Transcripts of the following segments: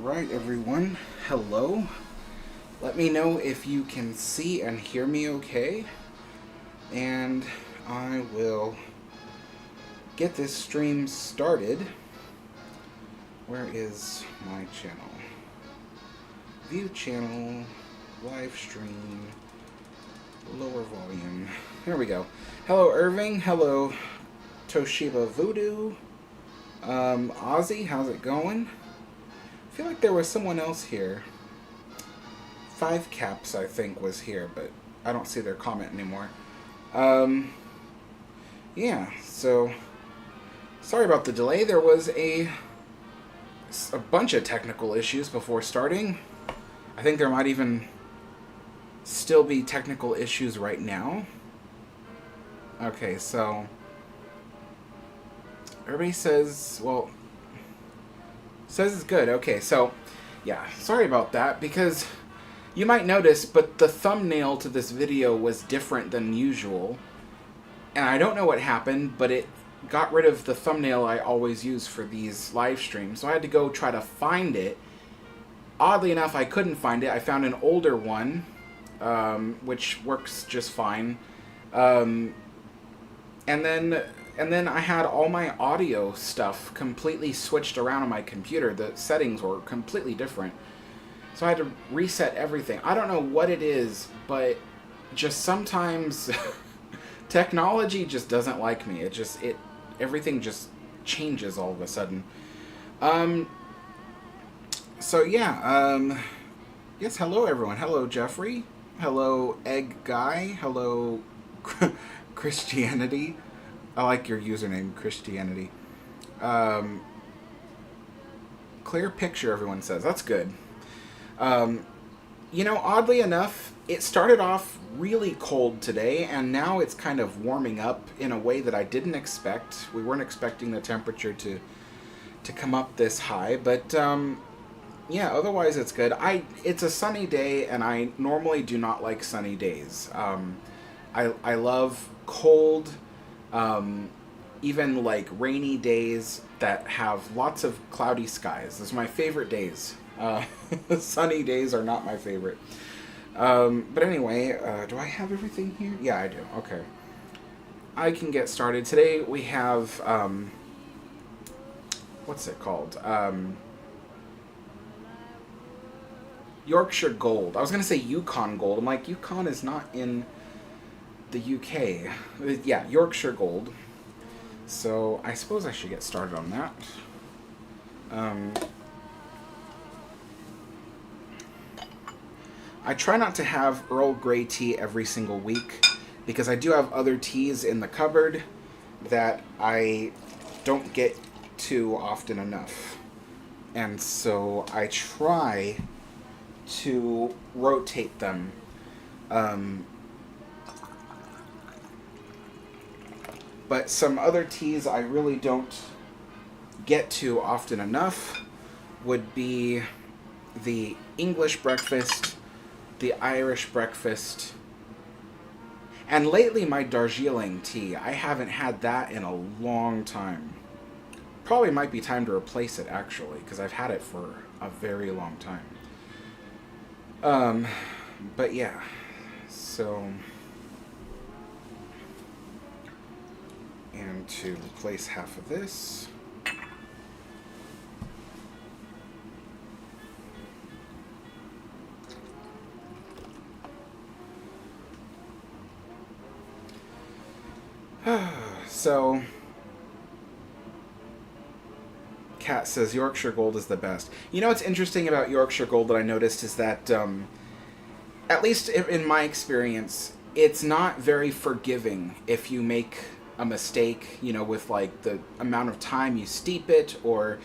Alright everyone, hello. Let me know if you can see and hear me okay. And I will get this stream started. Where is my channel? View channel, live stream, lower volume. There we go. Hello Irving, hello Toshiba Voodoo. Ozzy, how's it going? I feel like there was someone else here. Five Caps, I think, was here, but I don't see their comment anymore. Yeah, so sorry about the delay. There was a bunch of technical issues before starting. I think there might even still be technical issues right now. Okay, so everybody says, well, says it's good. Okay, so yeah, sorry about that, because you might notice, but the thumbnail to this video was different than usual. And I don't know what happened, but it got rid of the thumbnail I always use for these live streams. So I had to go try to find it. Oddly enough, I couldn't find it. I found an older one, which works just fine. And then I had all my audio stuff completely switched around on my computer. The settings were completely different. So I had to reset everything. I don't know what it is, but just sometimes technology just doesn't like me. Everything just changes all of a sudden. So yeah, yes, hello everyone. Hello Jeffrey. Hello Egg Guy. Hello Christianity. I like your username, Christianity. Clear picture, everyone says. That's good. You know, oddly enough, it started off really cold today, and now it's kind of warming up in a way that I didn't expect. We weren't expecting the temperature to come up this high, but yeah, otherwise it's good. It's a sunny day, and I normally do not like sunny days. I love cold, even like rainy days that have lots of cloudy skies. Those are my favorite days. Sunny days are not my favorite. But anyway, do I have everything here? Yeah, I do. Okay. I can get started. Today we have, what's it called? Yorkshire Gold. I was going to say Yukon Gold. I'm like, Yukon is not in the UK. Yeah, Yorkshire Gold. So I suppose I should get started on that. I try not to have Earl Grey tea every single week because I do have other teas in the cupboard that I don't get to often enough. And so I try to rotate them. But some other teas I really don't get to often enough would be the English breakfast, the Irish breakfast, and lately my Darjeeling tea. I haven't had that in a long time. Probably might be time to replace it, actually, because I've had it for a very long time. But yeah, so... And to replace half of this. So, Kat says Yorkshire Gold is the best. You know what's interesting about Yorkshire Gold that I noticed is that, at least in my experience, it's not very forgiving if you make a mistake, you know, with like the amount of time you steep it, or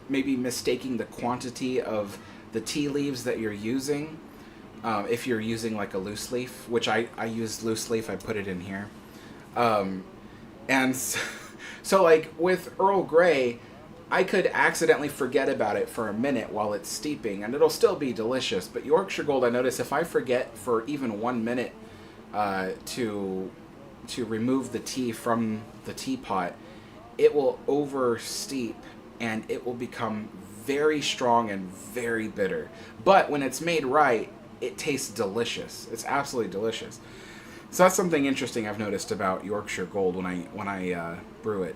maybe mistaking the quantity of the tea leaves that you're using. If you're using like a loose leaf, which I use loose leaf, I put it in here. And so like with Earl Grey, I could accidentally forget about it for a minute while it's steeping, and it'll still be delicious. But Yorkshire Gold, I notice if I forget for even 1 minute to remove the tea from the teapot, it will over steep and it will become very strong and very bitter. But when it's made right, it tastes delicious. It's absolutely delicious. So that's something interesting I've noticed about Yorkshire Gold when I brew it.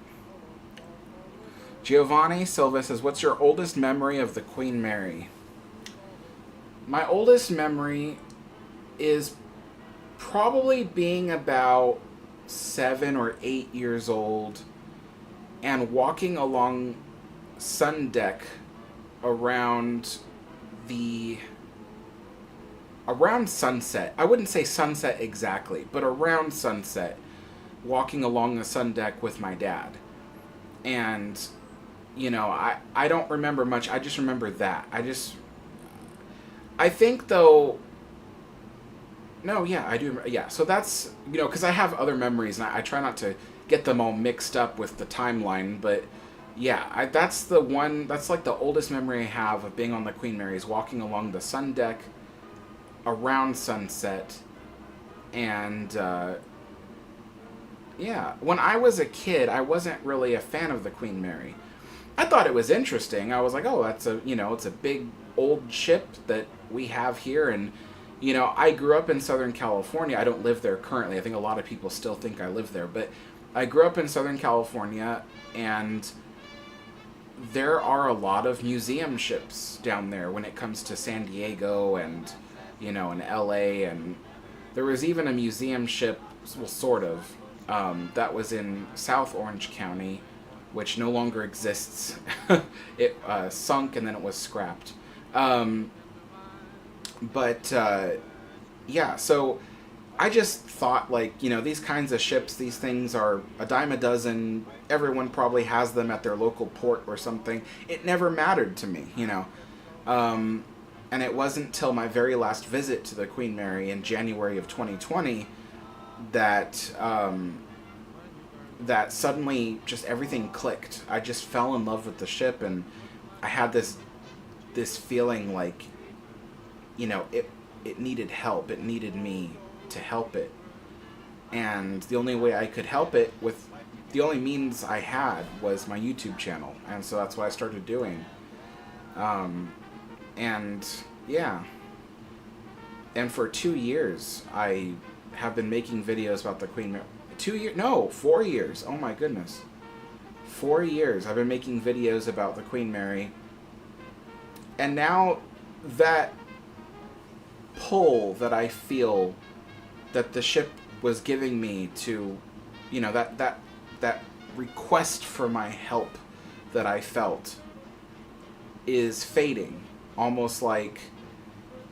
Giovanni Silva says, "What's your oldest memory of the Queen Mary?" My oldest memory is probably being about 7 or 8 years old and walking along sun deck around sunset. I wouldn't say sunset exactly, but around sunset, walking along the sun deck with my dad. And, I don't remember much. I just remember that. I think, though... No, yeah, I do. Yeah, so that's, because I have other memories, and I try not to get them all mixed up with the timeline, but... Yeah, that's like the oldest memory I have of being on the Queen Mary, is walking along the sun deck around sunset. And, yeah, when I was a kid, I wasn't really a fan of the Queen Mary. I thought it was interesting. I was like, oh, that's it's a big old ship that we have here. And, I grew up in Southern California. I don't live there currently. I think a lot of people still think I live there. But I grew up in Southern California, and... there are a lot of museum ships down there when it comes to San Diego and, and LA. And there was even a museum ship, well, sort of, that was in South Orange County, which no longer exists. It sunk and then it was scrapped. Yeah, so... I just thought, these kinds of ships, these things are a dime a dozen. Everyone probably has them at their local port or something. It never mattered to me, And it wasn't till my very last visit to the Queen Mary in January of 2020 that that suddenly just everything clicked. I just fell in love with the ship, and I had this feeling like, it needed help. It needed me to help it, and the only way I could help it with the only means I had was my YouTube channel, and so that's what I started doing. And yeah, and for 2 years I have been making videos about the Queen Mary. 2 years? No, 4 years. Oh my goodness, 4 years I've been making videos about the Queen Mary, and now that pull that I feel that the ship was giving me to, that request for my help that I felt is fading. Almost like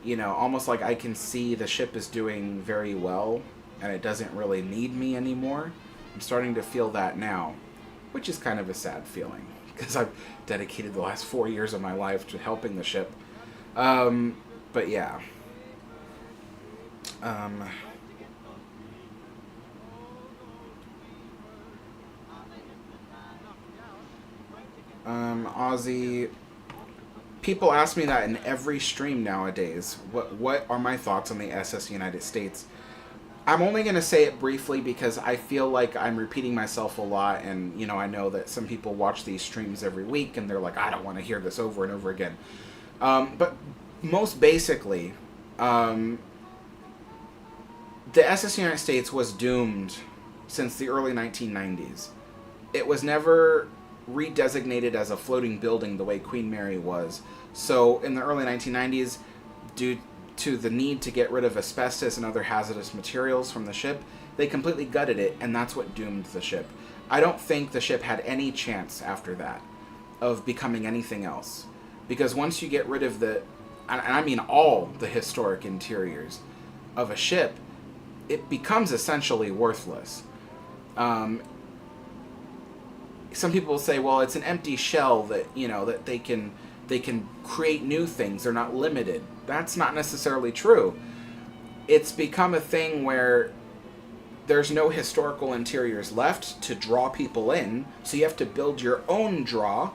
I can see the ship is doing very well and it doesn't really need me anymore. I'm starting to feel that now, which is kind of a sad feeling because I've dedicated the last 4 years of my life to helping the ship. But yeah. Ozzy, people ask me that in every stream nowadays. What are my thoughts on the SS United States? I'm only going to say it briefly because I feel like I'm repeating myself a lot, and I know that some people watch these streams every week and they're like, I don't want to hear this over and over again. But most basically, the SS United States was doomed since the early 1990s. It was never redesignated as a floating building the way Queen Mary was. So in the early 1990s, due to the need to get rid of asbestos and other hazardous materials from the ship, they completely gutted it, and that's what doomed the ship. I don't think the ship had any chance after that of becoming anything else. Because once you get rid of and I mean all the historic interiors of a ship, it becomes essentially worthless. Some people say, well, it's an empty shell that, that they can create new things. They're not limited. That's not necessarily true. It's become a thing where there's no historical interiors left to draw people in, so you have to build your own draw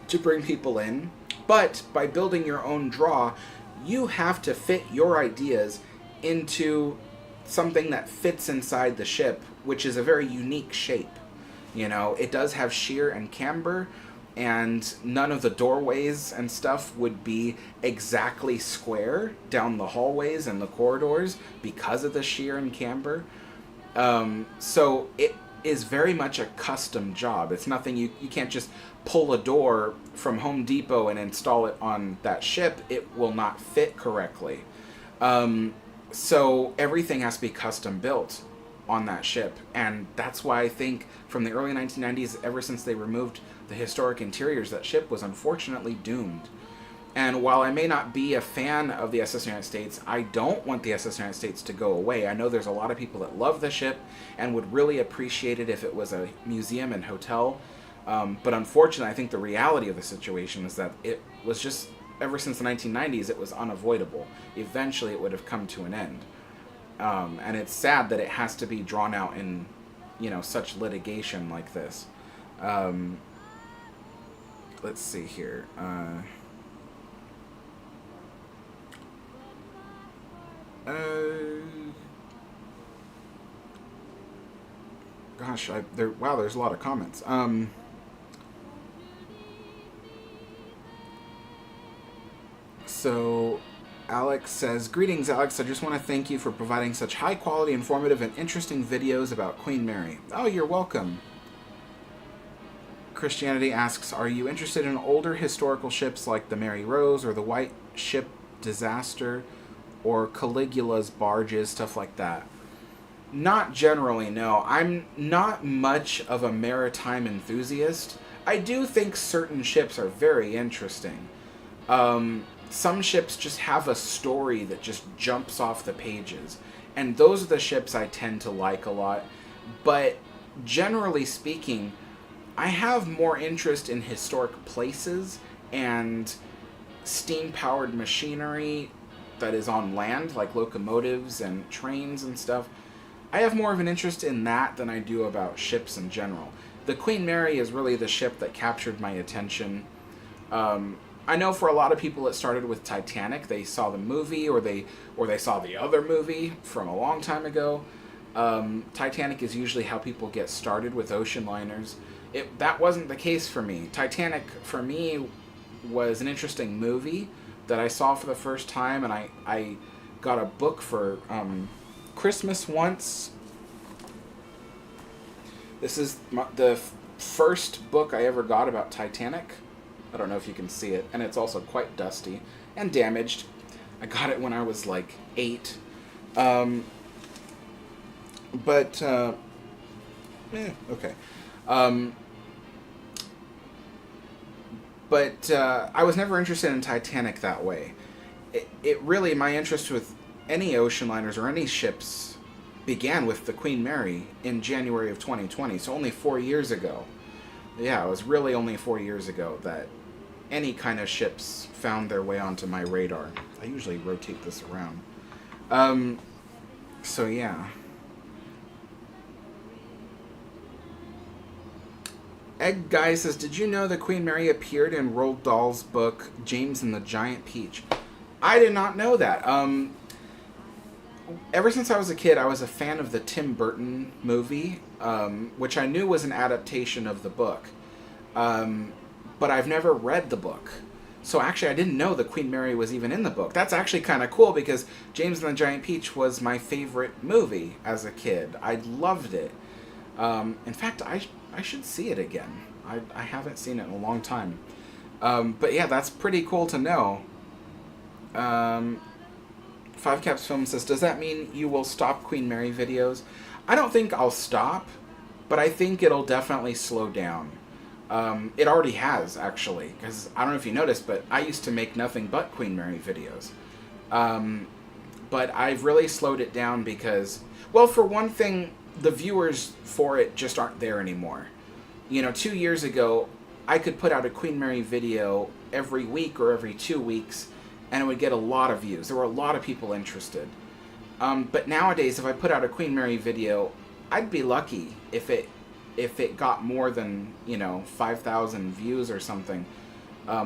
to bring people in. But by building your own draw, you have to fit your ideas into something that fits inside the ship, which is a very unique shape. It does have shear and camber, and none of the doorways and stuff would be exactly square down the hallways and the corridors because of the shear and camber. So it is very much a custom job. It's nothing you can't just pull a door from Home Depot and install it on that ship. It will not fit correctly. So everything has to be custom built on that ship. And that's why I think from the early 1990s, ever since they removed the historic interiors, that ship was unfortunately doomed. And while I may not be a fan of the SS United States, I don't want the SS United States to go away. I know there's a lot of people that love the ship and would really appreciate it if it was a museum and hotel. But unfortunately, I think the reality of the situation is that it was just, ever since the 1990s, it was unavoidable. Eventually, it would have come to an end. And it's sad that it has to be drawn out in, such litigation like this. Let's see here. Gosh, there's a lot of comments. So, Alex says, "Greetings, Alex. I just want to thank you for providing such high-quality, informative, and interesting videos about Queen Mary." Oh, you're welcome. Christianity asks, "Are you interested in older historical ships like the Mary Rose or the White Ship Disaster or Caligula's barges, stuff like that?" Not generally, no. I'm not much of a maritime enthusiast. I do think certain ships are very interesting. Some ships just have a story that just jumps off the pages. And those are the ships I tend to like a lot. But generally speaking, I have more interest in historic places and steam-powered machinery that is on land, like locomotives and trains and stuff. I have more of an interest in that than I do about ships in general. The Queen Mary is really the ship that captured my attention. I know for a lot of people it started with Titanic. They saw the movie, or they saw the other movie from a long time ago. Titanic is usually how people get started with ocean liners. That wasn't the case for me. Titanic, for me, was an interesting movie that I saw for the first time, and I got a book for Christmas once. This is the first book I ever got about Titanic. I don't know if you can see it, and it's also quite dusty and damaged. I got it when I was like 8. Okay. But I was never interested in Titanic that way. It really, my interest with any ocean liners or any ships began with the Queen Mary in January of 2020, so only 4 years ago. Yeah, it was really only 4 years ago that any kind of ships found their way onto my radar. I usually rotate this around. So yeah. Egg Guy says, "Did you know the Queen Mary appeared in Roald Dahl's book, James and the Giant Peach?" I did not know that. Ever since I was a kid, I was a fan of the Tim Burton movie, which I knew was an adaptation of the book. But I've never read the book. So actually, I didn't know the Queen Mary was even in the book. That's actually kind of cool, because James and the Giant Peach was my favorite movie as a kid. I loved it. In fact, I should see it again. I haven't seen it in a long time. But yeah, that's pretty cool to know. Five Caps Film says, "Does that mean you will stop Queen Mary videos?" I don't think I'll stop, but I think it'll definitely slow down. It already has, actually, because I don't know if you noticed, but I used to make nothing but Queen Mary videos. But I've really slowed it down because, well, for one thing, the viewers for it just aren't there anymore. 2 years ago, I could put out a Queen Mary video every week or every 2 weeks, and it would get a lot of views. There were a lot of people interested. But nowadays, if I put out a Queen Mary video, I'd be lucky if it got more than 5,000 views or something,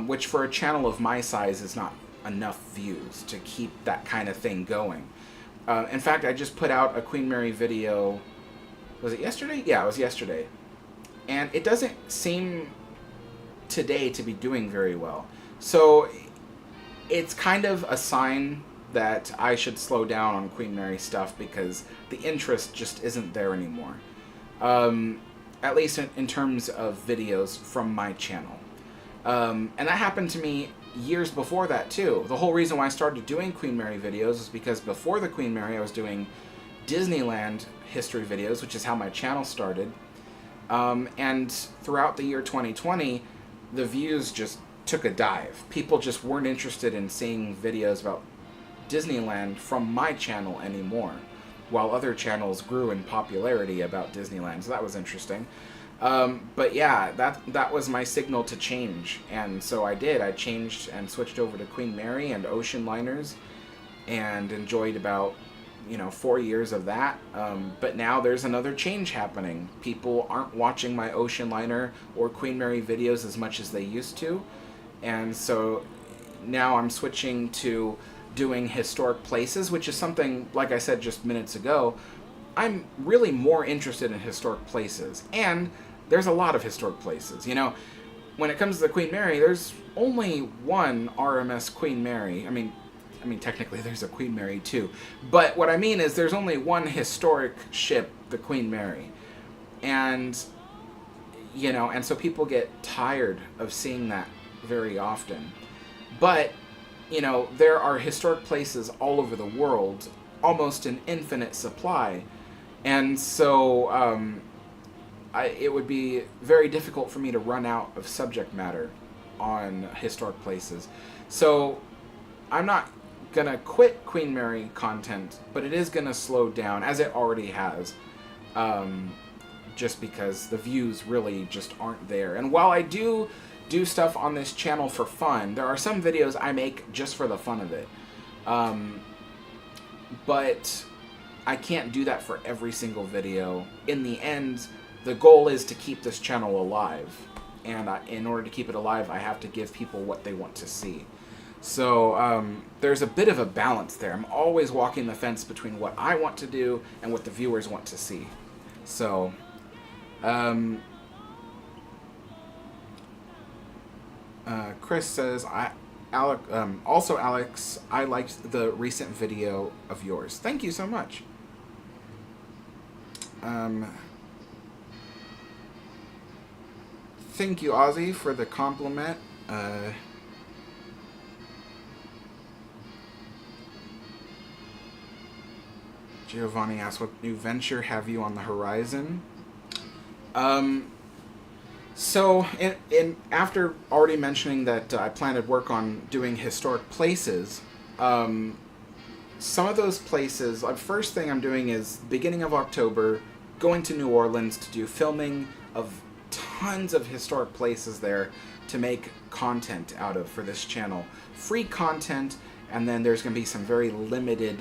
which for a channel of my size is not enough views to keep that kind of thing going. In fact, I just put out a Queen Mary video. Was it yesterday? Yeah, it was yesterday. And it doesn't seem today to be doing very well. So it's kind of a sign that I should slow down on Queen Mary stuff because the interest just isn't there anymore. At least in terms of videos from my channel. And that happened to me years before that too. The whole reason why I started doing Queen Mary videos is because before the Queen Mary I was doing Disneyland history videos, which is how my channel started. And throughout the year 2020, the views just took a dive. People just weren't interested in seeing videos about Disneyland from my channel anymore, while other channels grew in popularity about Disneyland. So that was interesting. But yeah, that was my signal to change. And so I did. I changed and switched over to Queen Mary and ocean liners and enjoyed about 4 years of that. But now there's another change happening. People aren't watching my ocean liner or Queen Mary videos as much as they used to. And so now I'm switching to doing historic places, which is something, like I said just minutes ago, I'm really more interested in historic places. And there's a lot of historic places. When it comes to the Queen Mary, there's only one RMS Queen Mary. I mean, technically there's a Queen Mary too. But what I mean is there's only one historic ship, the Queen Mary. And, and so people get tired of seeing that very often. But, there are historic places all over the world, almost an infinite supply. And so it would be very difficult for me to run out of subject matter on historic places. So I'm not going to quit Queen Mary content, but it is going to slow down, as it already has, just because the views really just aren't there. And while I do stuff on this channel for fun, there are some videos I make just for the fun of it. But I can't do that for every single video. In the end, the goal is to keep this channel alive. And in order to keep it alive, I have to give people what they want to see. So there's a bit of a balance there. I'm always walking the fence between what I want to do and what the viewers want to see. So, Chris says, also Alex, I liked the recent video of yours. Thank you so much. Thank you, Ozzy, for the compliment. Giovanni asks, what new venture have you on the horizon? So, after already mentioning that I plan to work on doing historic places, some of those places, the first thing I'm doing is, beginning of October, going to New Orleans to do filming of tons of historic places there to make content out of for this channel. Free content, and then there's going to be some very limited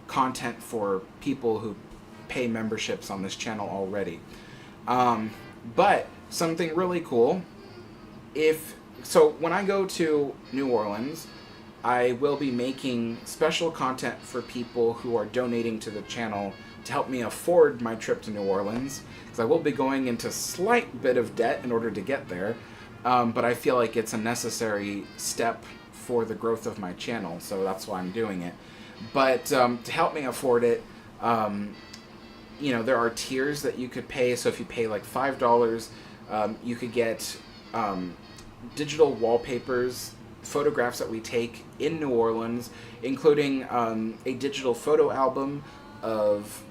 content for people who pay memberships on this channel already. But something really cool, so when I go to New Orleans, I will be making special content for people who are donating to the channel to help me afford my trip to New Orleans, because I will be going into slight bit of debt in order to get there, but I feel like it's a necessary step for the growth of my channel, so that's why I'm doing it. But to help me afford it, there are tiers that you could pay. So if you pay like $5, you could get digital wallpapers, photographs that we take in New Orleans, including a digital photo album of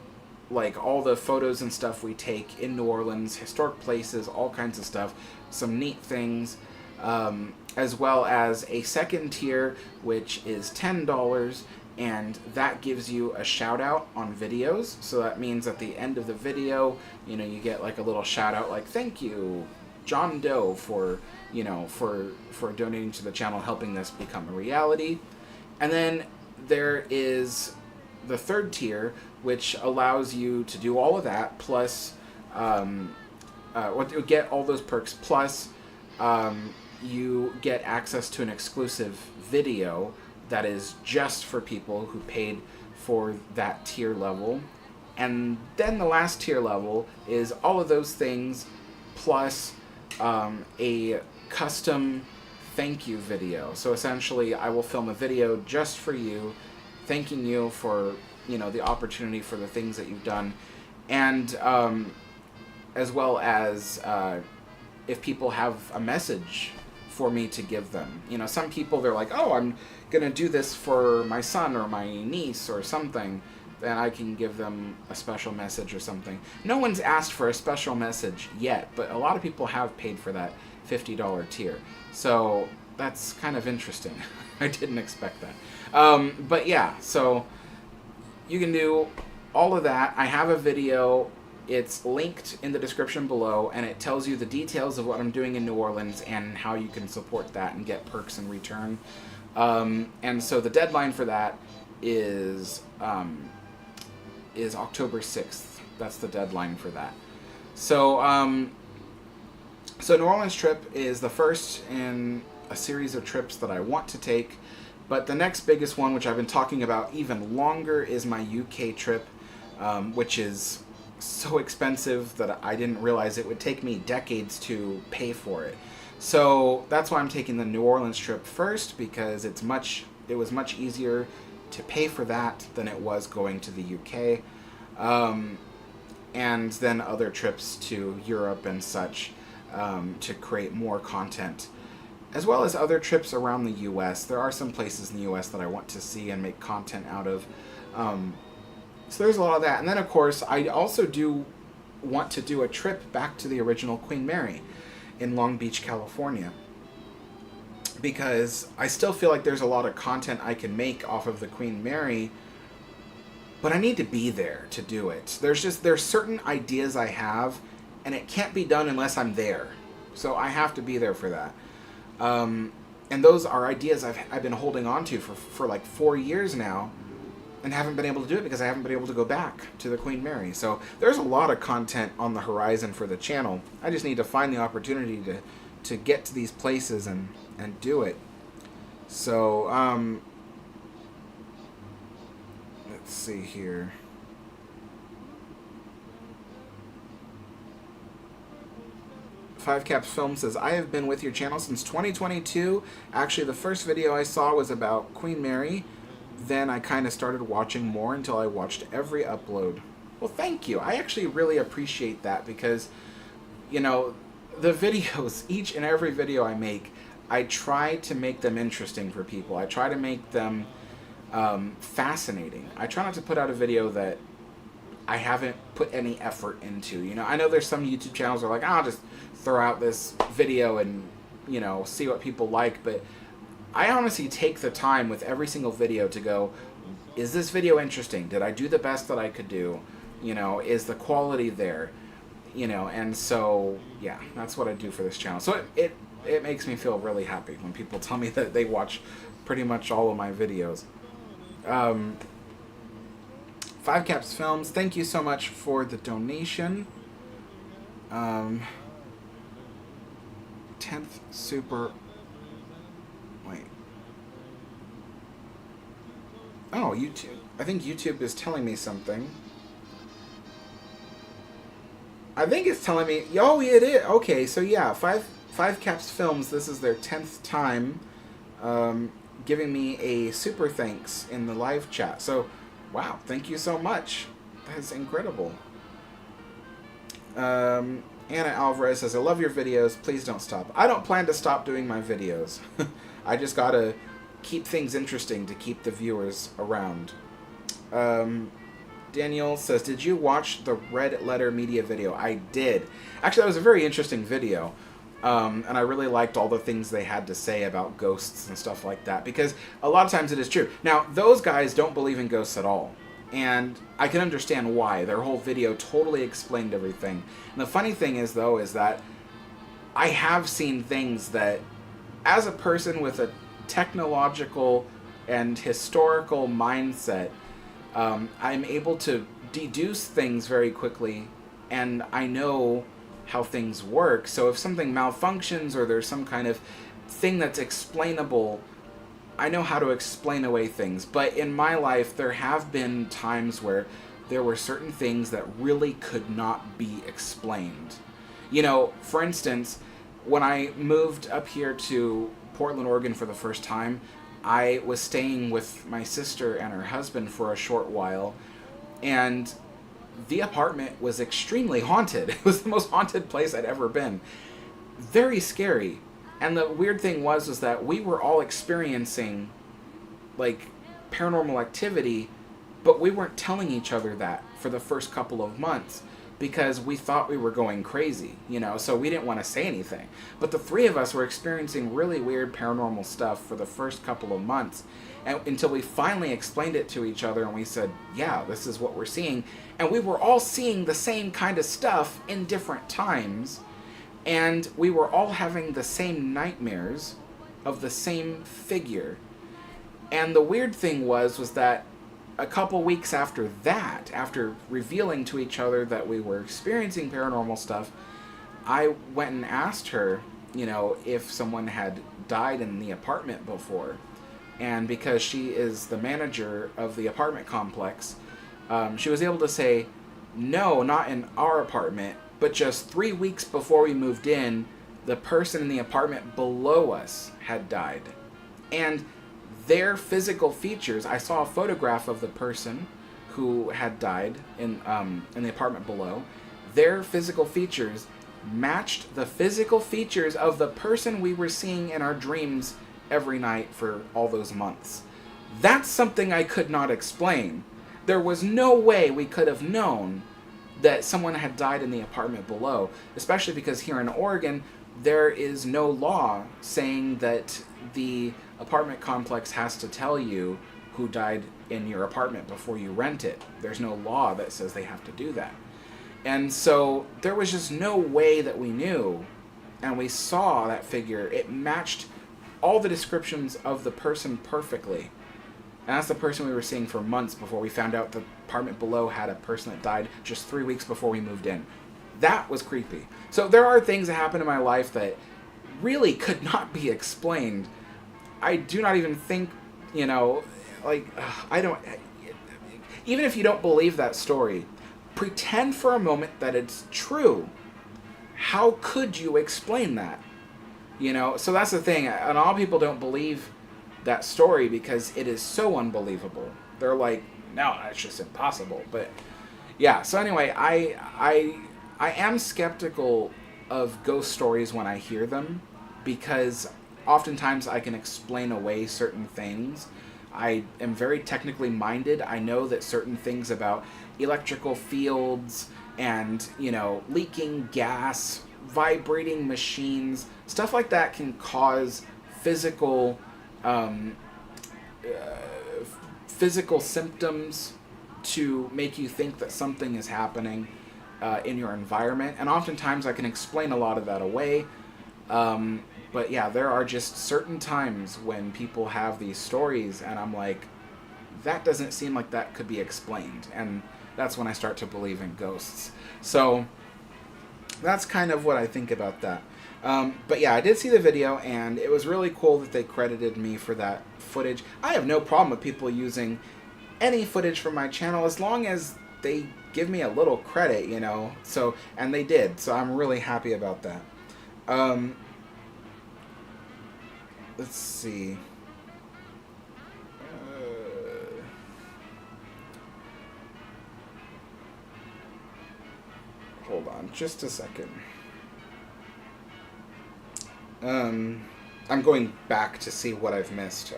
like all the photos and stuff we take in New Orleans, historic places, all kinds of stuff, some neat things, as well as a second tier, which is $10. And that gives you a shout out on videos. So that means at the end of the video, you get like a little shout out like, thank you, John Doe, for donating to the channel, helping this become a reality. And then there is the third tier, which allows you to do all of that, plus get all those perks, plus you get access to an exclusive video that is just for people who paid for that tier level. And then the last tier level is all of those things plus a custom thank you video. So essentially, I will film a video just for you, thanking you for, you know, the opportunity for the things that you've done, and as well as if people have a message for me to give them. You know, some people, they're like, oh, I'm gonna do this for my son or my niece or something, then I can give them a special message or something. No one's asked for a special message yet, but a lot of people have paid for that $50 tier. So that's kind of interesting. I didn't expect that. But yeah, so you can do all of that. I have a video. It's linked in the description below, and it tells you the details of what I'm doing in New Orleans and how you can support that and get perks in return. And so the deadline for that is October 6th. That's the deadline for that. So, so New Orleans trip is the first in a series of trips that I want to take. But the next biggest one, which I've been talking about even longer, is my UK trip, which is so expensive that I didn't realize it would take me decades to pay for it. So that's why I'm taking the New Orleans trip first, because it was much easier to pay for that than it was going to the UK, and then other trips to Europe and such, to create more content, as well as other trips around the US. There are some places in the US that I want to see and make content out of. So there's a lot of that. And then, of course, I also do want to do a trip back to the original Queen Mary in Long Beach, California, because I still feel like there's a lot of content I can make off of the Queen Mary, but I need to be there to do it. There's certain ideas I have, and it can't be done unless I'm there. So I have to be there for that. And those are ideas I've been holding on to for like 4 years now, and haven't been able to do it because I haven't been able to go back to the Queen Mary. So there's a lot of content on the horizon for the channel. I just need to find the opportunity to get to these places and do it. So, let's see here. Five Caps Film says, I have been with your channel since 2022. Actually, the first video I saw was about Queen Mary. Then I kind of started watching more until I watched every upload. Well, thank you. I actually really appreciate that, because, you know, the videos, each and every video I make, I try to make them interesting for people. I try to make them fascinating. I try not to put out a video that I haven't put any effort into. You know, I know there's some YouTube channels that are like, I'll just throw out this video and, you know, see what people like, but I honestly take the time with every single video to go, is this video interesting? Did I do the best that I could do? You know, is the quality there? You know, and so, yeah, that's what I do for this channel. So it makes me feel really happy when people tell me that they watch pretty much all of my videos. Five Caps Films, thank you so much for the donation. 10th Super... Wait. Oh, YouTube. I think YouTube is telling me something. I think it's telling me... Oh, it is. Okay, so yeah, Five Caps Films, this is their 10th time giving me a super thanks in the live chat. So, wow, thank you so much. That's incredible. Anna Alvarez says, I love your videos. Please don't stop. I don't plan to stop doing my videos. I just gotta keep things interesting to keep the viewers around. Daniel says, did you watch the Red Letter Media video? I did. Actually, that was a very interesting video. And I really liked all the things they had to say about ghosts and stuff like that, because a lot of times it is true. Now, those guys don't believe in ghosts at all. And I can understand why. Their whole video totally explained everything. And the funny thing is, though, is that I have seen things that, as a person with a technological and historical mindset, I'm able to deduce things very quickly, and I know how things work. So if something malfunctions or there's some kind of thing that's explainable, I know how to explain away things. But in my life, there have been times where there were certain things that really could not be explained. You know, for instance, when I moved up here to Portland, Oregon for the first time, I was staying with my sister and her husband for a short while, and the apartment was extremely haunted. It was the most haunted place I'd ever been. Very scary. And the weird thing was that we were all experiencing, like, paranormal activity, but we weren't telling each other that for the first couple of months because we thought we were going crazy, you know, so we didn't want to say anything. But the three of us were experiencing really weird paranormal stuff for the first couple of months, and until we finally explained it to each other and we said, yeah, this is what we're seeing. And we were all seeing the same kind of stuff in different times, and we were all having the same nightmares of the same figure. And the weird thing was that a couple weeks after that, after revealing to each other that we were experiencing paranormal stuff, I went and asked her, you know, if someone had died in the apartment before. And because she is the manager of the apartment complex, she was able to say, no, not in our apartment, but just 3 weeks before we moved in, the person in the apartment below us had died. And their physical features, I saw a photograph of the person who had died in the apartment below. Their physical features matched the physical features of the person we were seeing in our dreams every night for all those months. That's something I could not explain. There was no way we could have known that someone had died in the apartment below, especially because here in Oregon, there is no law saying that the apartment complex has to tell you who died in your apartment before you rent it. There's no law that says they have to do that. And so there was just no way that we knew, and we saw that figure. It matched all the descriptions of the person perfectly. And that's the person we were seeing for months before we found out the apartment below had a person that died just 3 weeks before we moved in. That was creepy. So there are things that happen in my life that really could not be explained. I do not even think, you know, like, I don't... Even if you don't believe that story, pretend for a moment that it's true. How could you explain that? You know, so that's the thing. And all people don't believe that story because it is so unbelievable. They're like, no, that's just impossible. But yeah, so anyway, I am skeptical of ghost stories when I hear them because oftentimes I can explain away certain things. I am very technically minded. I know that certain things about electrical fields and, you know, leaking gas, vibrating machines, stuff like that can cause physical symptoms to make you think that something is happening in your environment. And oftentimes I can explain a lot of that away. But yeah, there are just certain times when people have these stories and I'm like, that doesn't seem like that could be explained. And that's when I start to believe in ghosts. So that's kind of what I think about that. But yeah, I did see the video and it was really cool that they credited me for that footage. I have no problem with people using any footage from my channel as long as they give me a little credit, you know. So, and they did. So I'm really happy about that. Let's see. Hold on just a second. I'm going back to see what I've missed.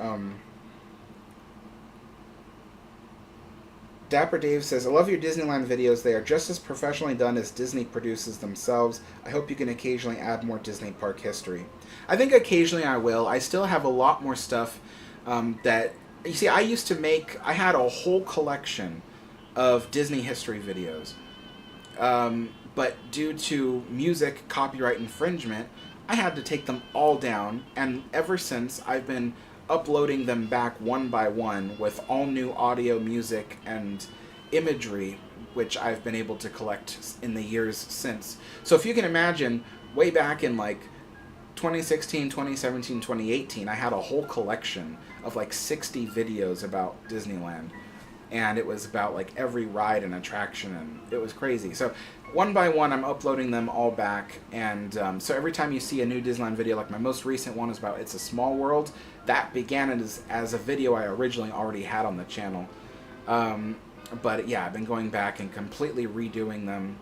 Dapper Dave says, I love your Disneyland videos. They are just as professionally done as Disney produces themselves. I hope you can occasionally add more Disney park history. I think occasionally I will. I still have a lot more stuff that... You see, I had a whole collection of Disney history videos. But due to music copyright infringement, I had to take them all down. And ever since, I've been uploading them back one by one with all new audio, music, and imagery, which I've been able to collect in the years since. So if you can imagine, way back in like 2016, 2017, 2018, I had a whole collection of like 60 videos about Disneyland. And it was about like every ride and attraction, and it was crazy. So one by one, I'm uploading them all back, and so every time you see a new Disneyland video, like my most recent one is about It's a Small World, that began as a video I originally already had on the channel. But yeah, I've been going back and completely redoing them,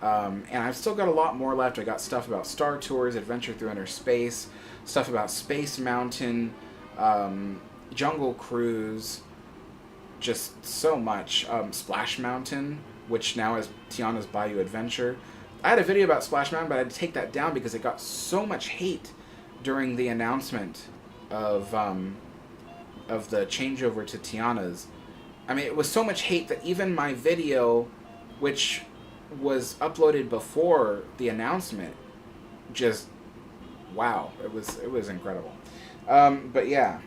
and I've still got a lot more left. I got stuff about Star Tours, Adventure Through Inner Space, stuff about Space Mountain, Jungle Cruise, just so much. Splash Mountain, which now is Tiana's Bayou Adventure. I had a video about Splash Mountain, but I had to take that down because it got so much hate during the announcement of the changeover to Tiana's. I mean, it was so much hate that even my video, which was uploaded before the announcement, just, wow, it was incredible. But yeah.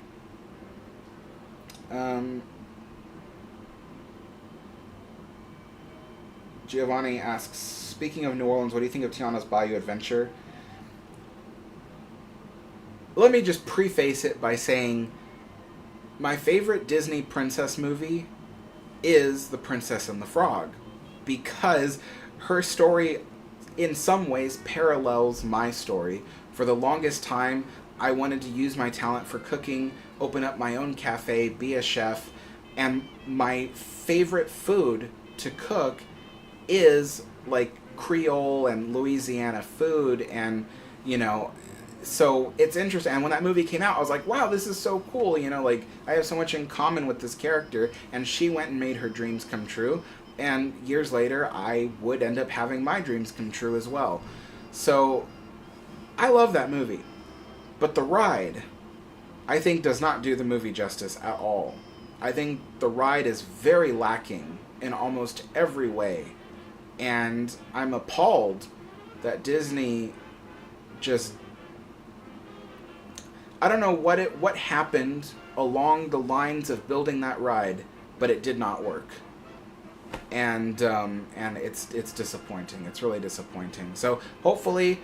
Giovanni asks, speaking of New Orleans, what do you think of Tiana's Bayou Adventure? Let me just preface it by saying my favorite Disney princess movie is The Princess and the Frog, because her story in some ways parallels my story. For the longest time, I wanted to use my talent for cooking, open up my own cafe, be a chef, and my favorite food to cook is like Creole and Louisiana food, and so it's interesting. And when that movie came out, I was like, wow, this is so cool, like I have so much in common with this character, and she went and made her dreams come true, and years later I would end up having my dreams come true as well. So I love that movie, but the ride, I think, does not do the movie justice at all. I think the ride is very lacking in almost every way. And I'm appalled that Disney just, I don't know what happened along the lines of building that ride, but it did not work. And it's disappointing. It's really disappointing. So hopefully,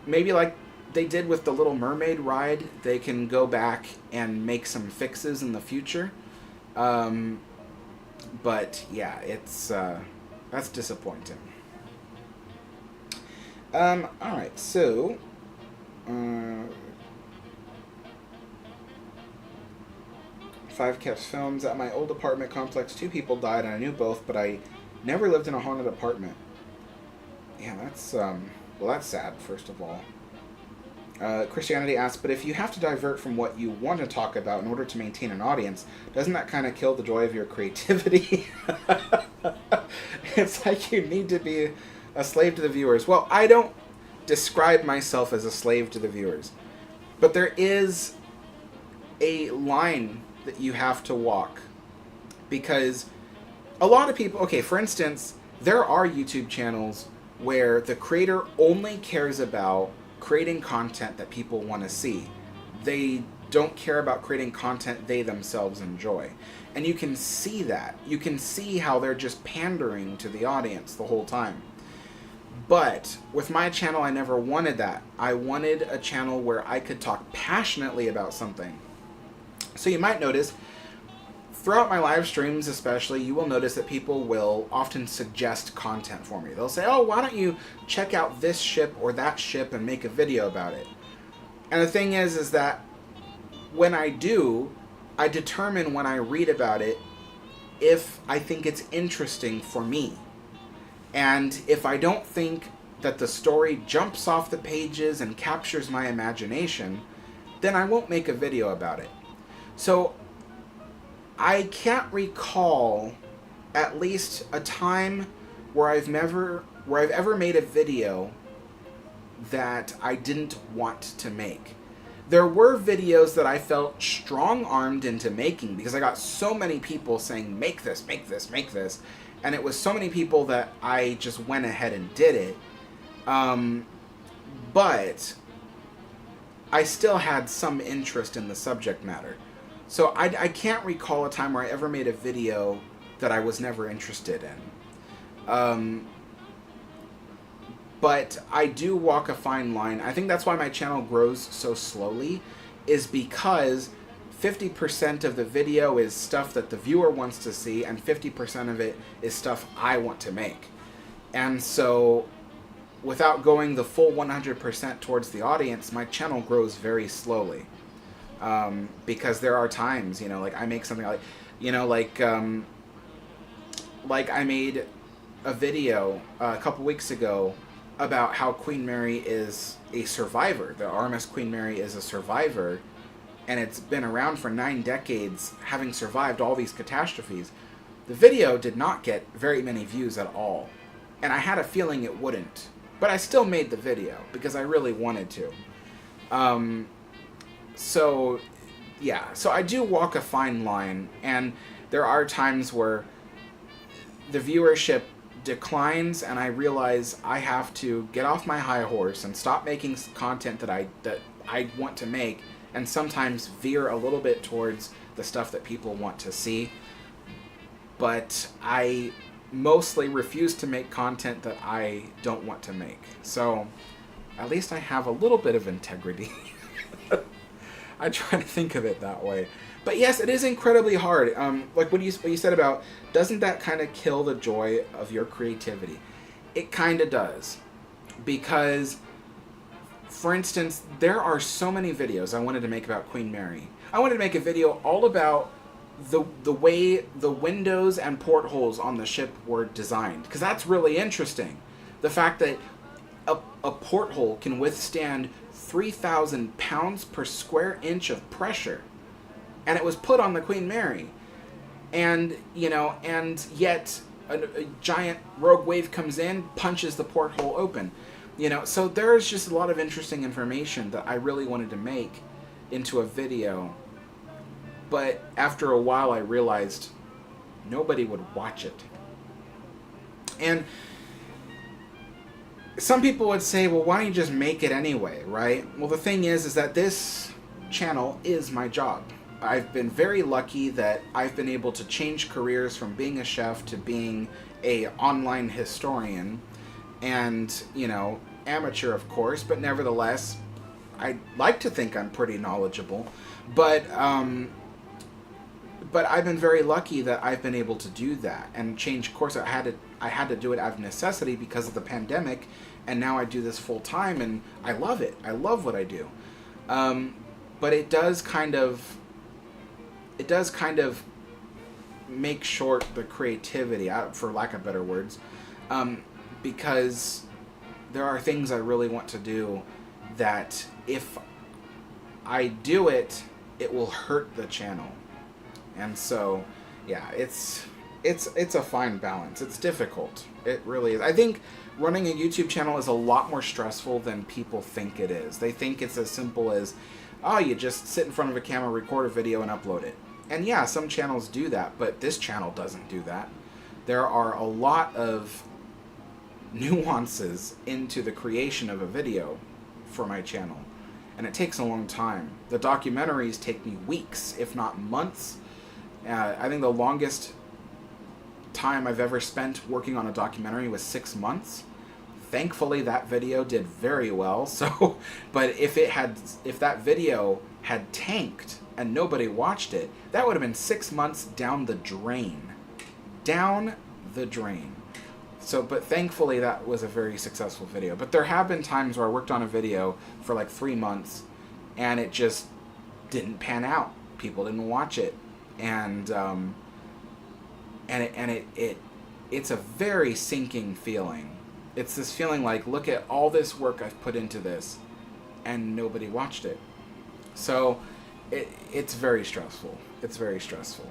maybe like they did with the Little Mermaid ride, they can go back and make some fixes in the future. But yeah, it's that's disappointing. Alright, so Five Caps Films. At my old apartment complex, 2 people died, and I knew both, but I never lived in a haunted apartment. Yeah, that's well, that's sad, first of all. Christianity asks, but if you have to divert from what you want to talk about in order to maintain an audience, doesn't that kind of kill the joy of your creativity? It's like you need to be a slave to the viewers. Well, I don't describe myself as a slave to the viewers, but there is a line that you have to walk, because a lot of people, okay, for instance, there are YouTube channels where the creator only cares about creating content that people want to see. They don't care about creating content they themselves enjoy. And you can see that. You can see how they're just pandering to the audience the whole time. But with my channel, I never wanted that. I wanted a channel where I could talk passionately about something. So you might notice, throughout my live streams especially, you will notice that people will often suggest content for me. They'll say, oh, why don't you check out this ship or that ship and make a video about it? And the thing is that when I do, I determine when I read about it if I think it's interesting for me. And if I don't think that the story jumps off the pages and captures my imagination, then I won't make a video about it. So I can't recall at least a time where I've ever made a video that I didn't want to make. There were videos that I felt strong-armed into making because I got so many people saying, make this, make this, make this. And it was so many people that I just went ahead and did it. But I still had some interest in the subject matter. So I can't recall a time where I ever made a video that I was never interested in. But I do walk a fine line. I think that's why my channel grows so slowly, is because 50% of the video is stuff that the viewer wants to see, and 50% of it is stuff I want to make. And so, without going the full 100% towards the audience, my channel grows very slowly. Because there are times, like I make something like, like I made a video a couple weeks ago about how Queen Mary is a survivor. The RMS Queen Mary is a survivor, and it's been around for 9 decades, having survived all these catastrophes. The video did not get very many views at all, and I had a feeling it wouldn't. But I still made the video because I really wanted to. So I do walk a fine line, and there are times where the viewership declines, and I realize I have to get off my high horse and stop making content that I want to make, and sometimes veer a little bit towards the stuff that people want to see. But I mostly refuse to make content that I don't want to make. So at least I have a little bit of integrity. I try to think of it that way. But yes, it is incredibly hard. Like what you said about, doesn't that kind of kill the joy of your creativity? It kind of does. Because, for instance, there are so many videos I wanted to make about Queen Mary. I wanted to make a video all about the way the windows and portholes on the ship were designed. Because that's really interesting. The fact that a porthole can withstand 3,000 pounds per square inch of pressure. And it was put on the Queen Mary. And, and yet a giant rogue wave comes in, punches the porthole open. So there's just a lot of interesting information that I really wanted to make into a video. But after a while, I realized nobody would watch it. And some people would say, well, why don't you just make it anyway, right? Well, the thing is that this channel is my job. I've been very lucky that I've been able to change careers from being a chef to being a online historian. And, amateur, of course, but nevertheless, I like to think I'm pretty knowledgeable. But I've been very lucky that I've been able to do that and change course. I had to do it out of necessity because of the pandemic, and now I do this full time, and I love it. I love what I do. But it does kind of make short the creativity, for lack of better words, because there are things I really want to do that if I do it, it will hurt the channel. And so, yeah, it's a fine balance. It's difficult. It really is. I think running a YouTube channel is a lot more stressful than people think it is. They think it's as simple as, oh, you just sit in front of a camera, record a video, and upload it. And yeah, some channels do that, but this channel doesn't do that. There are a lot of nuances into the creation of a video for my channel, and it takes a long time. The documentaries take me weeks, if not months. I think the longest time I've ever spent working on a documentary was 6 months. Thankfully, that video did very well. So, but if that video had tanked and nobody watched it, that would have been 6 months down the drain. Down the drain. So, but thankfully, that was a very successful video. But there have been times where I worked on a video for like 3 months, and it just didn't pan out. People didn't watch it. And it's a very sinking feeling. It's this feeling like, look at all this work I've put into this, and nobody watched it. So it's very stressful. It's very stressful.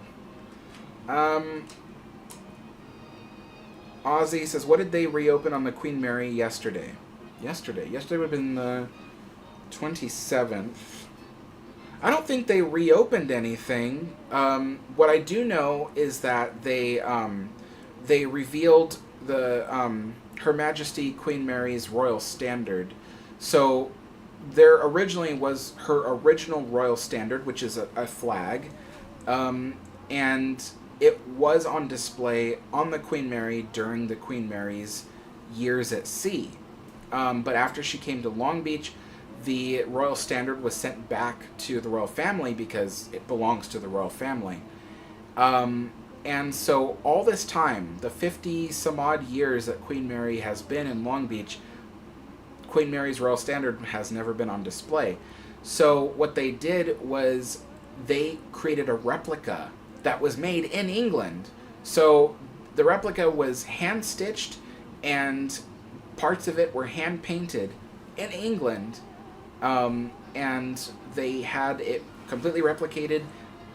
Ozzy says, what did they reopen on the Queen Mary yesterday? Yesterday would have been the 27th. I don't think they reopened anything. What I do know is that they revealed the Her Majesty Queen Mary's Royal Standard. So there originally was her original Royal Standard, which is a flag, and it was on display on the Queen Mary during the Queen Mary's years at sea. But after she came to Long Beach, the Royal Standard was sent back to the Royal Family because it belongs to the Royal Family. And so all this time, the 50 some odd years that Queen Mary has been in Long Beach, Queen Mary's Royal Standard has never been on display. So what they did was they created a replica that was made in England. So the replica was hand stitched and parts of it were hand painted in England. And they had it completely replicated,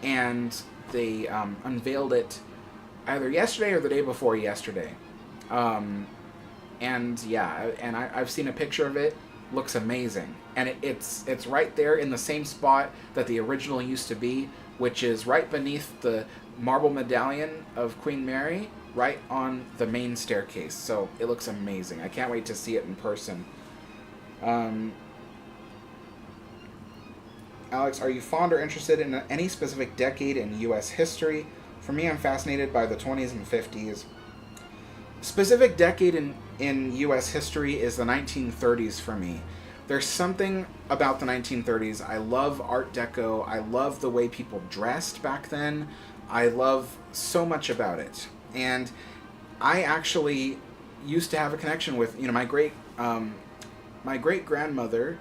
and they unveiled it either yesterday or the day before yesterday. And yeah, and I've seen a picture of it. Looks amazing, and it's right there in the same spot that the original used to be, which is right beneath the marble medallion of Queen Mary, right on the main staircase. So it looks amazing. I can't wait to see it in person. Alex, are you fond or interested in any specific decade in U.S. history? For me, I'm fascinated by the 20s and 50s. Specific decade in U.S. history is the 1930s for me. There's something about the 1930s. I love Art Deco. I love the way people dressed back then. I love so much about it. And I actually used to have a connection with, my great grandmother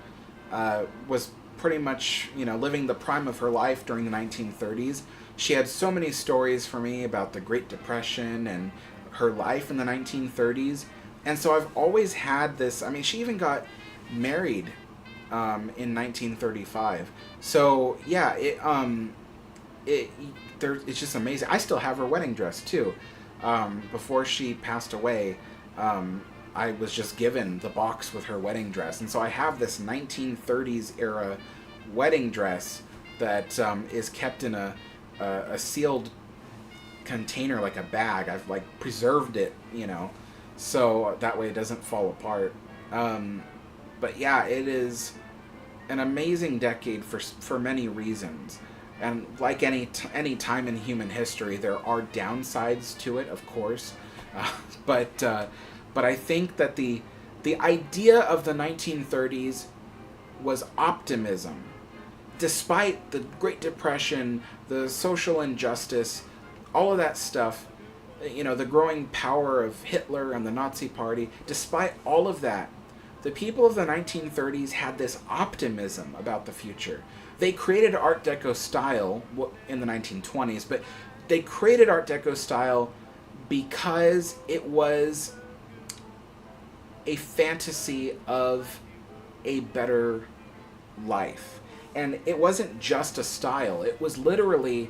was pretty much, living the prime of her life during the 1930s. She had so many stories for me about the Great Depression and her life in the 1930s. And so I've always had this, she even got married in 1935. So yeah, it's just amazing. I still have her wedding dress too. Before she passed away, I was just given the box with her wedding dress. And so I have this 1930s era wedding dress that is kept in a sealed container, like a bag. I've preserved it, so that way it doesn't fall apart. But yeah, it is an amazing decade for many reasons. And like any time in human history, there are downsides to it, of course. But I think that the idea of the 1930s was optimism. Despite the Great Depression, the social injustice, all of that stuff, the growing power of Hitler and the Nazi Party, despite all of that, the people of the 1930s had this optimism about the future. They created Art Deco style in the 1920s, but they created Art Deco style because it was a fantasy of a better life. And it wasn't just a style. It was literally,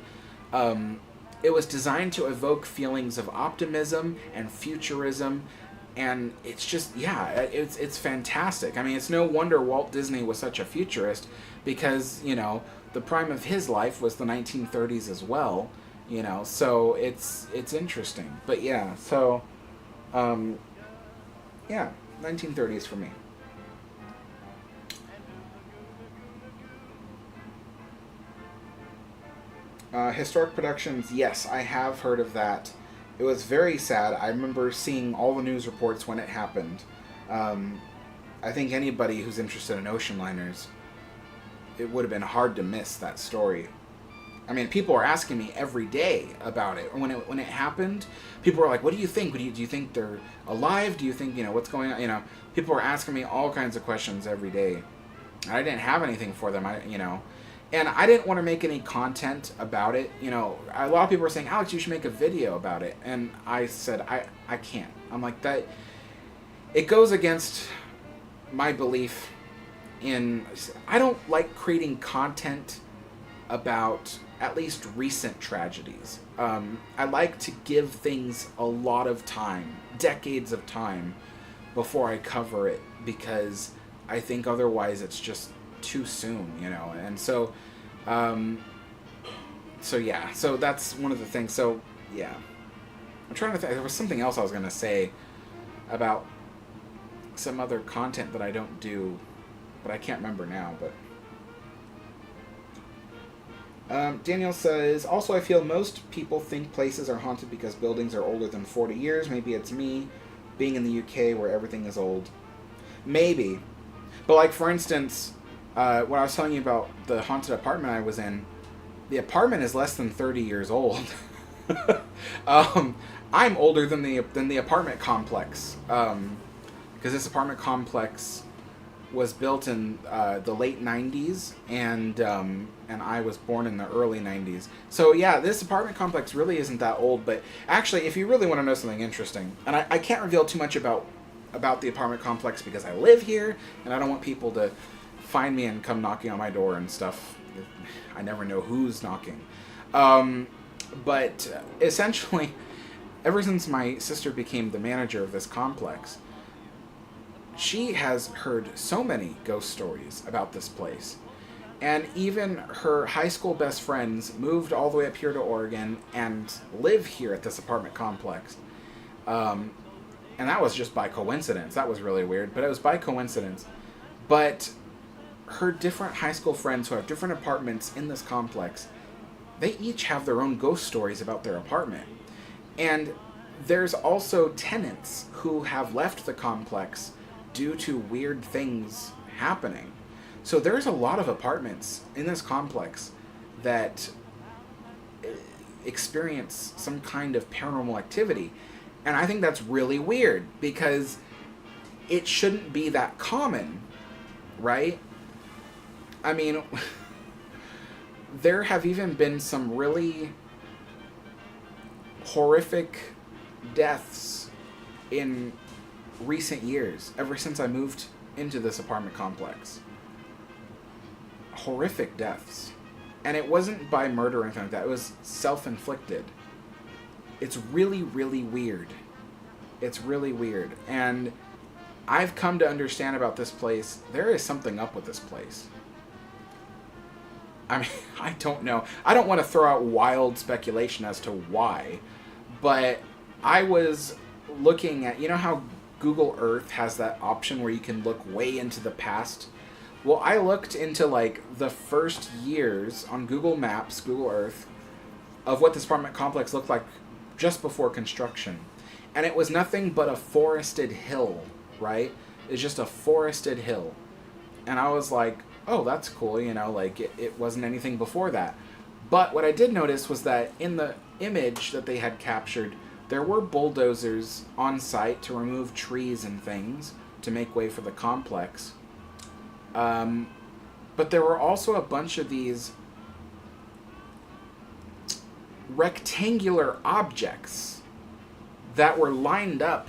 it was designed to evoke feelings of optimism and futurism. And it's just, it's fantastic. It's no wonder Walt Disney was such a futurist, because, the prime of his life was the 1930s as well, so it's interesting. But yeah, so, 1930s for me. Historic Productions, yes, I have heard of that. It was very sad. I remember seeing all the news reports when it happened. I think anybody who's interested in ocean liners, it would have been hard to miss that story. People are asking me every day about it. When it happened, people were like, "What do you think? Do you think they're alive? Do you think what's going on?" People were asking me all kinds of questions every day. I didn't have anything for them. And I didn't want to make any content about it. A lot of people were saying, "Alex, you should make a video about it." And I said, I can't. I'm like, that, it goes against my belief in, I don't like creating content about at least recent tragedies. I like to give things a lot of time, decades of time, before I cover it, because I think otherwise it's just too soon, and so so that's one of the things. So yeah, I'm trying to think. There was something else I was going to say about some other content that I don't do, but I can't remember now. But Daniel says, also I feel most people think places are haunted because buildings are older than 40 years. Maybe it's me being in the UK where everything is old. Maybe. But for instance, when I was telling you about the haunted apartment I was in, the apartment is less than 30 years old. um, I'm older than the apartment complex, because this apartment complex was built in the late '90s, and I was born in the early '90s. So yeah, this apartment complex really isn't that old. But actually, if you really want to know something interesting, and I can't reveal too much about the apartment complex because I live here, and I don't want people to find me and come knocking on my door and stuff. I never know who's knocking. But essentially, ever since my sister became the manager of this complex, she has heard so many ghost stories about this place. And even her high school best friends moved all the way up here to Oregon and live here at this apartment complex. And that was just by coincidence. That was really weird, but it was by coincidence. But her different high school friends who have different apartments in this complex, they each have their own ghost stories about their apartment. And there's also tenants who have left the complex due to weird things happening. So there's a lot of apartments in this complex that experience some kind of paranormal activity. And I think that's really weird because it shouldn't be that common, right? I mean, there have even been some really horrific deaths in recent years, ever since I moved into this apartment complex. Horrific deaths. And it wasn't by murder or anything like that. It was self-inflicted. It's really, really weird. It's really weird. And I've come to understand about this place, there is something up with this place. I mean, I don't know. I don't want to throw out wild speculation as to why, but I was looking at, you know how Google Earth has that option where you can look way into the past? Well, I looked into like the first years on Google Maps, Google Earth, of what this apartment complex looked like just before construction. And it was nothing but a forested hill, right? It's just a forested hill. And I was like, oh, that's cool, you know, like it wasn't anything before that. But what I did notice was that in the image that they had captured, there were bulldozers on site to remove trees and things to make way for the complex. But there were also a bunch of these rectangular objects that were lined up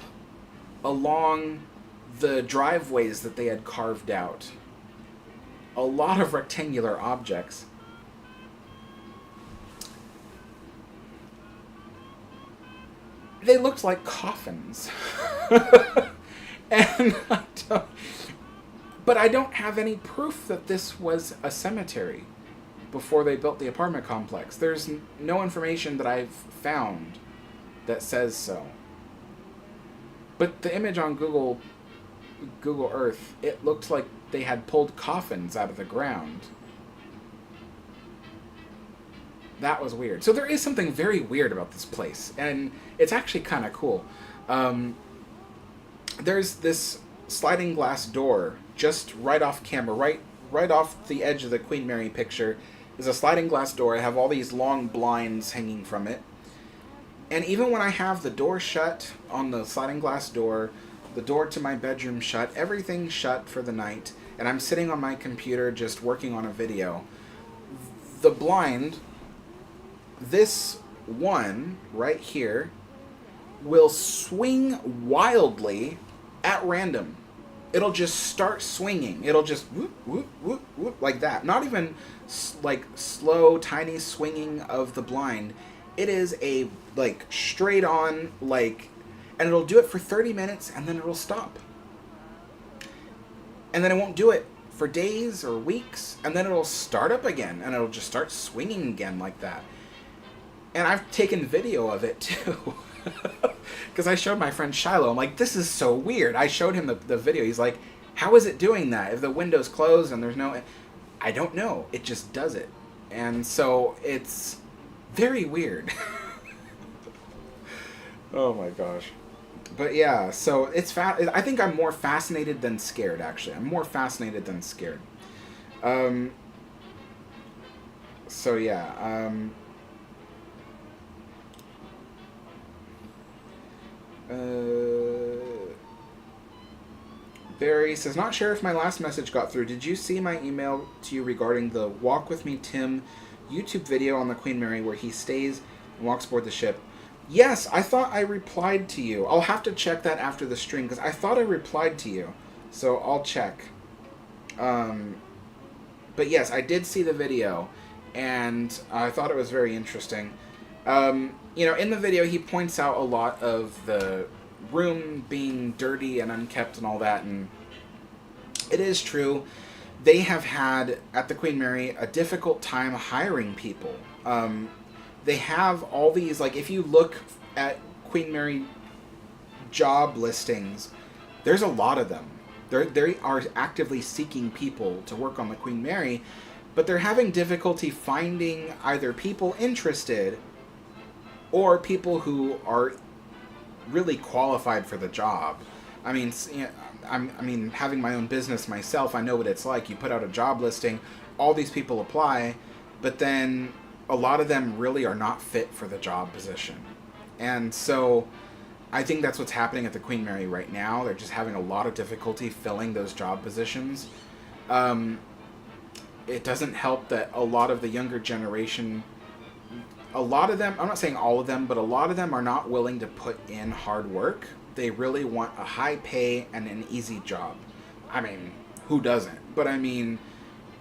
along the driveways that they had carved out. A lot of rectangular objects. They looked like coffins. And but I don't have any proof that this was a cemetery before they built the apartment complex. There's no information that I've found that says so. But the image on Google Earth, it looked like they had pulled coffins out of the ground. That was weird. So there is something very weird about this place, and it's actually kind of cool. There's this sliding glass door just right off camera, right off the edge of the Queen Mary picture is a sliding glass door. I have all these long blinds hanging from it. And even when I have the door shut on the sliding glass door, the door to my bedroom shut, everything shut for the night, and I'm sitting on my computer just working on a video, the blind, this one right here, will swing wildly at random. It'll just start swinging. It'll just whoop, whoop, whoop, whoop, like that. Not even like slow, tiny swinging of the blind. It is a like straight on, like, and it'll do it for 30 minutes and then it'll stop. And then it won't do it for days or weeks, and then it'll start up again and it'll just start swinging again like that. And I've taken video of it too. Because I showed my friend Shiloh. I'm like, this is so weird. I showed him the video. He's like, how is it doing that? If the window's closed and there's no... I don't know. It just does it. And so it's very weird. Oh my gosh. But yeah, so it's I think I'm more fascinated than scared, actually. I'm more fascinated than scared. So yeah, Barry says, not sure if my last message got through. Did you see my email to you regarding the Walk With Me Tim YouTube video on the Queen Mary where he stays and walks aboard the ship? Yes, I thought I replied to you. I'll have to check that after the stream because I thought I replied to you. So I'll check. But yes, I did see the video and I thought it was very interesting. You know, in the video he points out a lot of the room being dirty and unkept and all that, and it is true. They have had, at the Queen Mary, a difficult time hiring people. They have all these, like, if you look at Queen Mary job listings, there's a lot of them. They are actively seeking people to work on the Queen Mary, but they're having difficulty finding either people interested or people who are really qualified for the job. I mean, you know, I mean, having my own business myself, I know what it's like. You put out a job listing, all these people apply, but then a lot of them really are not fit for the job position. And so I think that's what's happening at the Queen Mary right now. They're just having a lot of difficulty filling those job positions. It doesn't help that a lot of the younger generation, a lot of them, I'm not saying all of them, but a lot of them are not willing to put in hard work. They really want a high pay and an easy job. I mean, who doesn't? But I mean,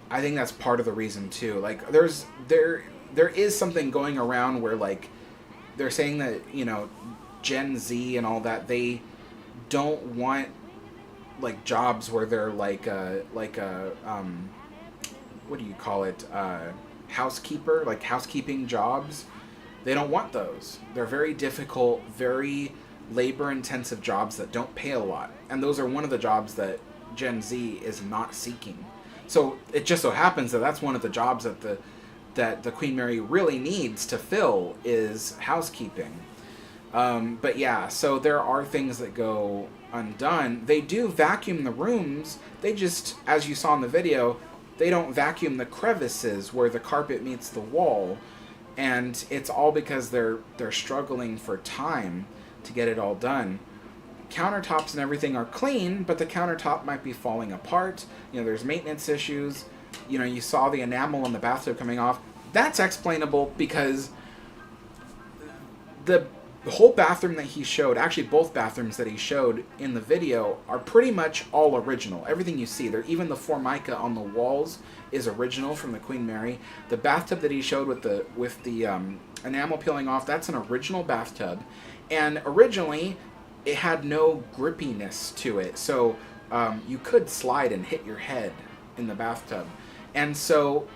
I think that's part of the reason too. Like, there is something going around where, like, they're saying that, you know, Gen Z and all that, they don't want, like, jobs where they're like a what do you call it? Housekeeper, like housekeeping jobs. They don't want those. They're very difficult, very labor-intensive jobs that don't pay a lot. And those are one of the jobs that Gen Z is not seeking. So it just so happens that that's one of the jobs that the Queen Mary really needs to fill is housekeeping. But yeah, so there are things that go undone. They do vacuum the rooms. They just, as you saw in the video, they don't vacuum the crevices where the carpet meets the wall. And it's all because they're struggling for time to get it all done. Countertops and everything are clean, but the countertop might be falling apart. You know, there's maintenance issues. You know, you saw the enamel in the bathtub coming off. That's explainable because the whole bathroom that he showed, actually both bathrooms that he showed in the video, are pretty much all original. Everything you see there, even the Formica on the walls, is original from the Queen Mary. The bathtub that he showed with the enamel peeling off, that's an original bathtub. And originally, it had no grippiness to it, so you could slide and hit your head in the bathtub. And so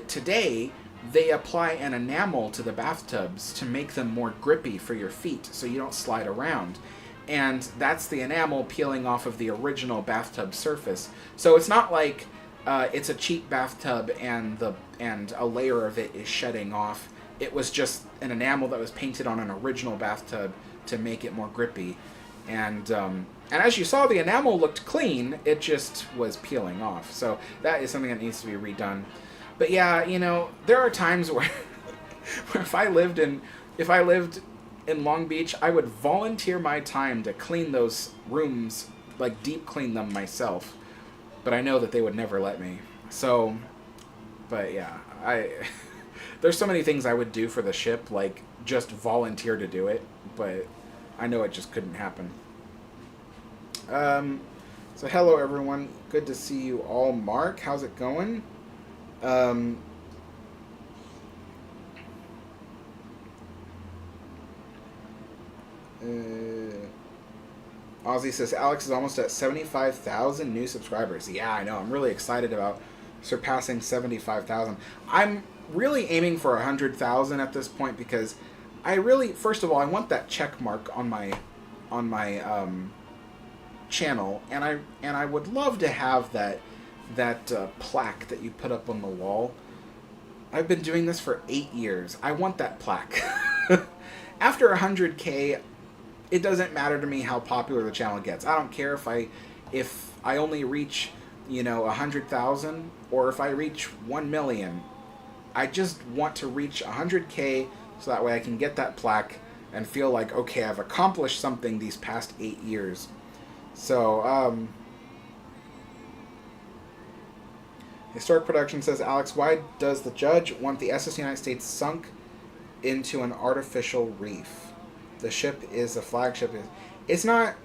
today, they apply an enamel to the bathtubs to make them more grippy for your feet so you don't slide around. And that's the enamel peeling off of the original bathtub surface. So it's not like it's a cheap bathtub and a layer of it is shedding off. It was just an enamel that was painted on an original bathtub to make it more grippy. And as you saw, the enamel looked clean. It just was peeling off. So that is something that needs to be redone. But yeah, you know, there are times where if I lived in Long Beach, I would volunteer my time to clean those rooms, like deep clean them myself. But I know that they would never let me. So, but yeah, there's so many things I would do for the ship, like just volunteer to do it, but I know it just couldn't happen. So hello everyone, good to see you all. Mark, how's it going? Ozzy says Alex is almost at 75,000 new subscribers. Yeah, I know. I'm really excited about surpassing 75,000. I'm really aiming for 100,000 at this point because I really, first of all, I want that check mark on my channel, and I would love to have that plaque that you put up on the wall. I've been doing this for 8 years. I want that plaque. After 100K, it doesn't matter to me how popular the channel gets. I don't care if I only reach, 100,000 or if I reach 1 million. I just want to reach 100K so that way I can get that plaque and feel like, okay, I've accomplished something these past 8 years. So, Historic Production says, Alex, why does the judge want the SS United States sunk into an artificial reef? The ship is a flagship. It's not.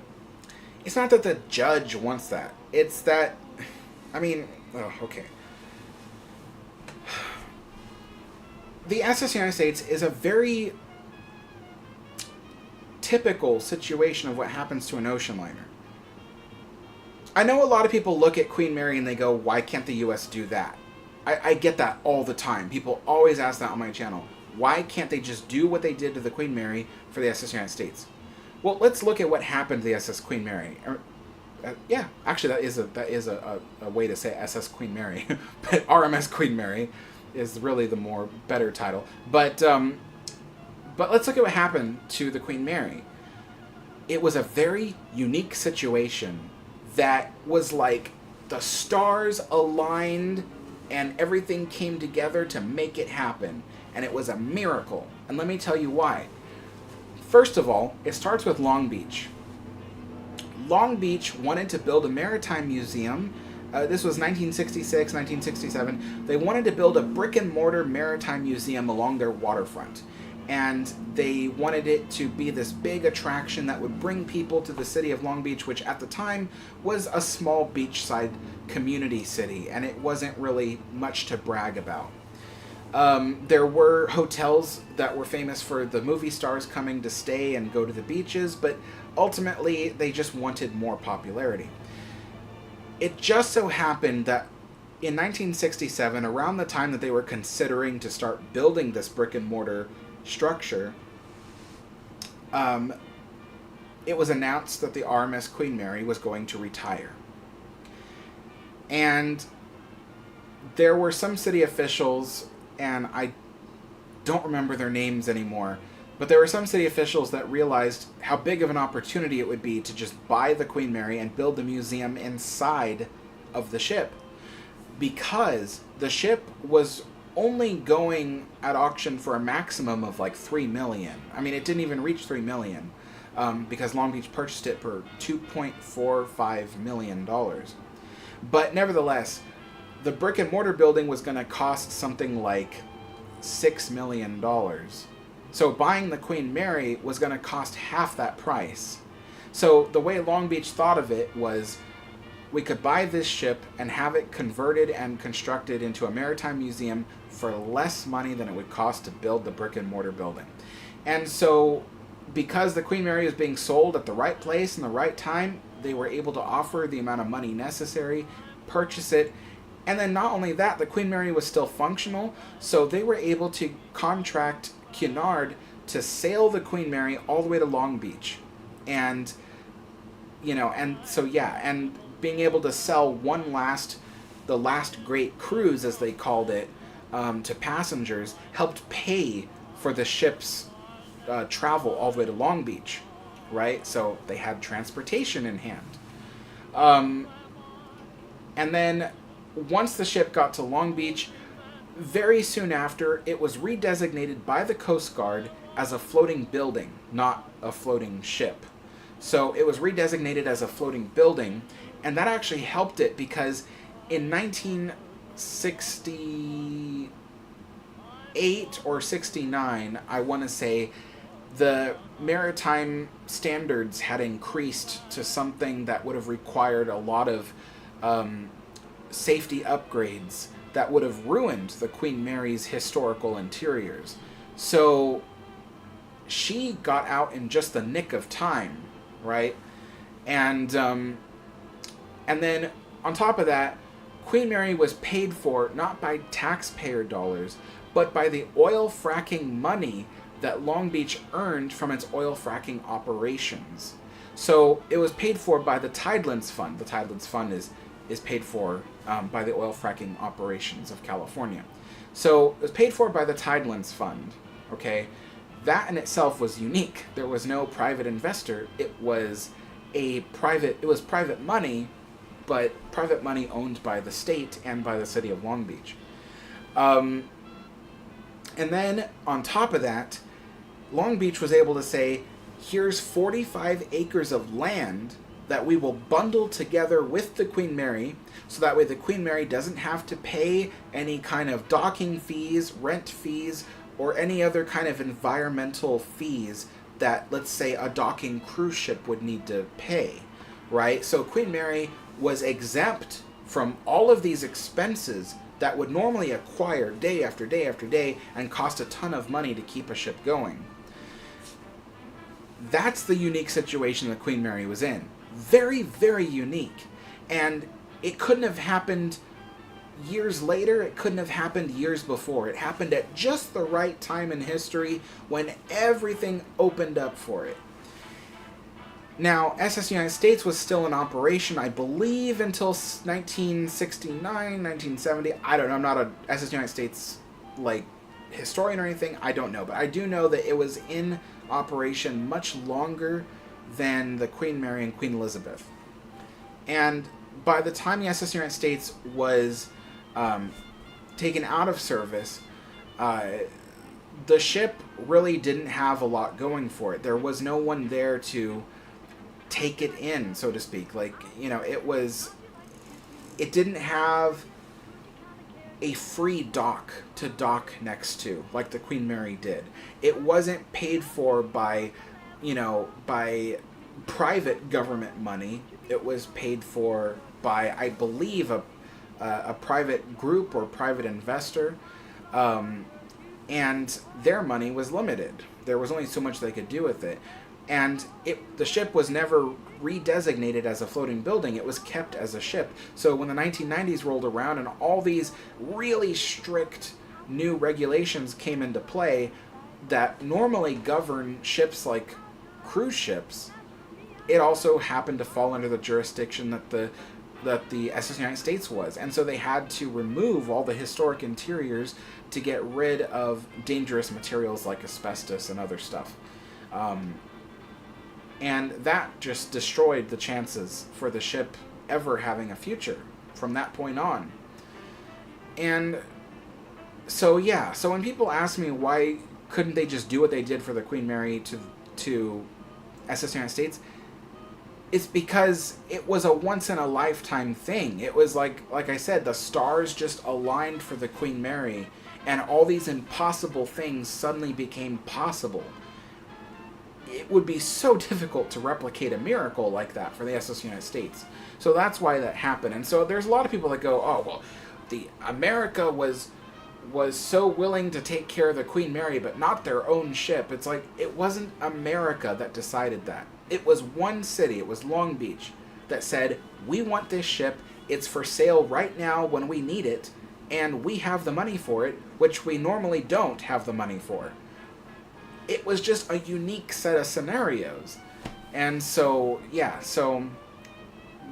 It's not that the judge wants that. It's that. I mean, oh, okay. The SS United States is a very typical situation of what happens to an ocean liner. I know a lot of people look at Queen Mary and they go, why can't the U.S. do that? I get that all the time. People always ask that on my channel. Why can't they just do what they did to the Queen Mary for the SS United States? Well, let's look at what happened to the SS Queen Mary. Yeah, actually, that is a way to say SS Queen Mary. But RMS Queen Mary is really the more better title. But let's look at what happened to the Queen Mary. It was a very unique situation that was like the stars aligned and everything came together to make it happen. And it was a miracle. And let me tell you why. First of all, it starts with Long Beach. Long Beach wanted to build a maritime museum. This was 1966, 1967. They wanted to build a brick-and-mortar maritime museum along their waterfront. And they wanted it to be this big attraction that would bring people to the city of Long Beach, which at the time was a small beachside community city, and it wasn't really much to brag about. There were hotels that were famous for the movie stars coming to stay and go to the beaches, but ultimately they just wanted more popularity. It just so happened that in 1967, around the time that they were considering to start building this brick and mortar structure, it was announced that the RMS Queen Mary was going to retire. And there were some city officials, and I don't remember their names anymore, but there were some city officials that realized how big of an opportunity it would be to just buy the Queen Mary and build the museum inside of the ship, because the ship was only going at auction for a maximum of like $3 million. I mean, it didn't even reach $3 million, because Long Beach purchased it for $2.45 million. But nevertheless, the brick and mortar building was going to cost something like $6 million. So buying the Queen Mary was going to cost half that price. So the way Long Beach thought of it was, we could buy this ship and have it converted and constructed into a maritime museum for less money than it would cost to build the brick and mortar building. And so, because the Queen Mary was being sold at the right place and the right time, they were able to offer the amount of money necessary, purchase it, and then not only that, the Queen Mary was still functional, so they were able to contract Cunard to sail the Queen Mary all the way to Long Beach. And, and so yeah, and being able to sell the last great cruise, as they called it, to passengers, helped pay for the ship's travel all the way to Long Beach, right? So they had transportation in hand. And then once the ship got to Long Beach, very soon after, it was redesignated by the Coast Guard as a floating building, not a floating ship. So it was redesignated as a floating building, and that actually helped it, because in 1968 or 69, I want to say, the maritime standards had increased to something that would have required a lot of safety upgrades that would have ruined the Queen Mary's historical interiors. So she got out in just the nick of time, right? And then on top of that, Queen Mary was paid for not by taxpayer dollars, but by the oil fracking money that Long Beach earned from its oil fracking operations. So it was paid for by the Tidelands Fund. The Tidelands Fund is paid for by the oil fracking operations of California. So it was paid for by the Tidelands Fund, okay? That in itself was unique. There was no private investor. It was private money, but private money owned by the state and by the city of Long Beach. And then on top of that, Long Beach was able to say, here's 45 acres of land that we will bundle together with the Queen Mary, so that way the Queen Mary doesn't have to pay any kind of docking fees, rent fees, or any other kind of environmental fees that, let's say, a docking cruise ship would need to pay, right? So Queen Mary was exempt from all of these expenses that would normally acquire day after day after day and cost a ton of money to keep a ship going. That's the unique situation that Queen Mary was in. Very, very unique. And it couldn't have happened years later. It couldn't have happened years before. It happened at just the right time in history when everything opened up for it. Now, SS United States was still in operation, I believe, until 1969, 1970. I don't know. I'm not a SS United States, historian or anything. I don't know. But I do know that it was in operation much longer than the Queen Mary and Queen Elizabeth. And by the time the SS United States was taken out of service, the ship really didn't have a lot going for it. There was no one there to take it in, so to speak. It didn't have a free dock to dock next to, like the Queen Mary did. It wasn't paid for by private government money. It was paid for by, I believe, a private group or private investor, and their money was limited. There was only so much they could do with it. And the ship was never redesignated as a floating building. It was kept as a ship. So when the 1990s rolled around and all these really strict new regulations came into play that normally govern ships like cruise ships, it also happened to fall under the jurisdiction that the SS United States was. And so they had to remove all the historic interiors to get rid of dangerous materials like asbestos and other stuff. And that just destroyed the chances for the ship ever having a future from that point on. And so, yeah, so when people ask me why couldn't they just do what they did for the Queen Mary to SS United States, it's because it was a once-in-a-lifetime thing. It was like I said, the stars just aligned for the Queen Mary, and all these impossible things suddenly became possible. It would be so difficult to replicate a miracle like that for the SS United States. So that's why that happened. And so there's a lot of people that go, oh, well, the America was so willing to take care of the Queen Mary, but not their own ship. It's like, it wasn't America that decided that. It was one city, it was Long Beach, that said, we want this ship, it's for sale right now when we need it, and we have the money for it, which we normally don't have the money for. It was just a unique set of scenarios. And so, yeah, so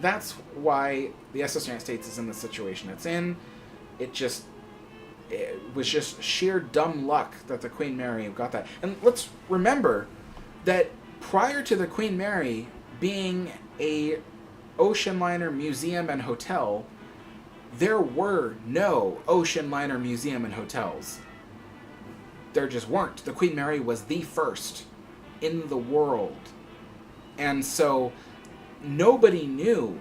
that's why the SS United States is in the situation it's in. It was just sheer dumb luck that the Queen Mary got that. And let's remember that prior to the Queen Mary being a ocean liner museum and hotel, there were no ocean liner museum and hotels. There just weren't. The Queen Mary was the first in the world. And so nobody knew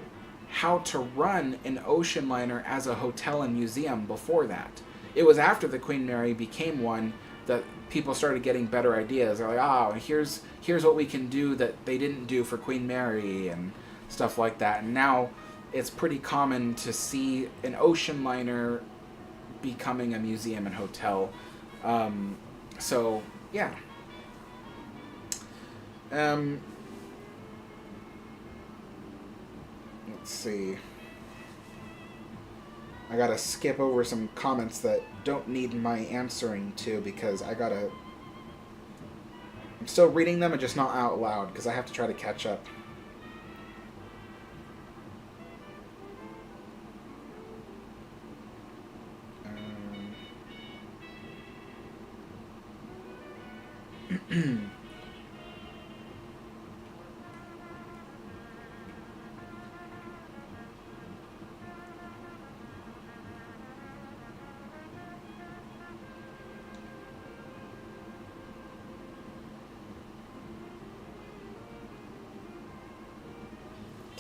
how to run an ocean liner as a hotel and museum before that. It was after the Queen Mary became one that people started getting better ideas. They're like, here's what we can do that they didn't do for Queen Mary and stuff like that. And now it's pretty common to see an ocean liner becoming a museum and hotel. So, yeah. Let's see. I gotta skip over some comments that don't need my answering to because I'm still reading them and just not out loud because I have to try to catch up.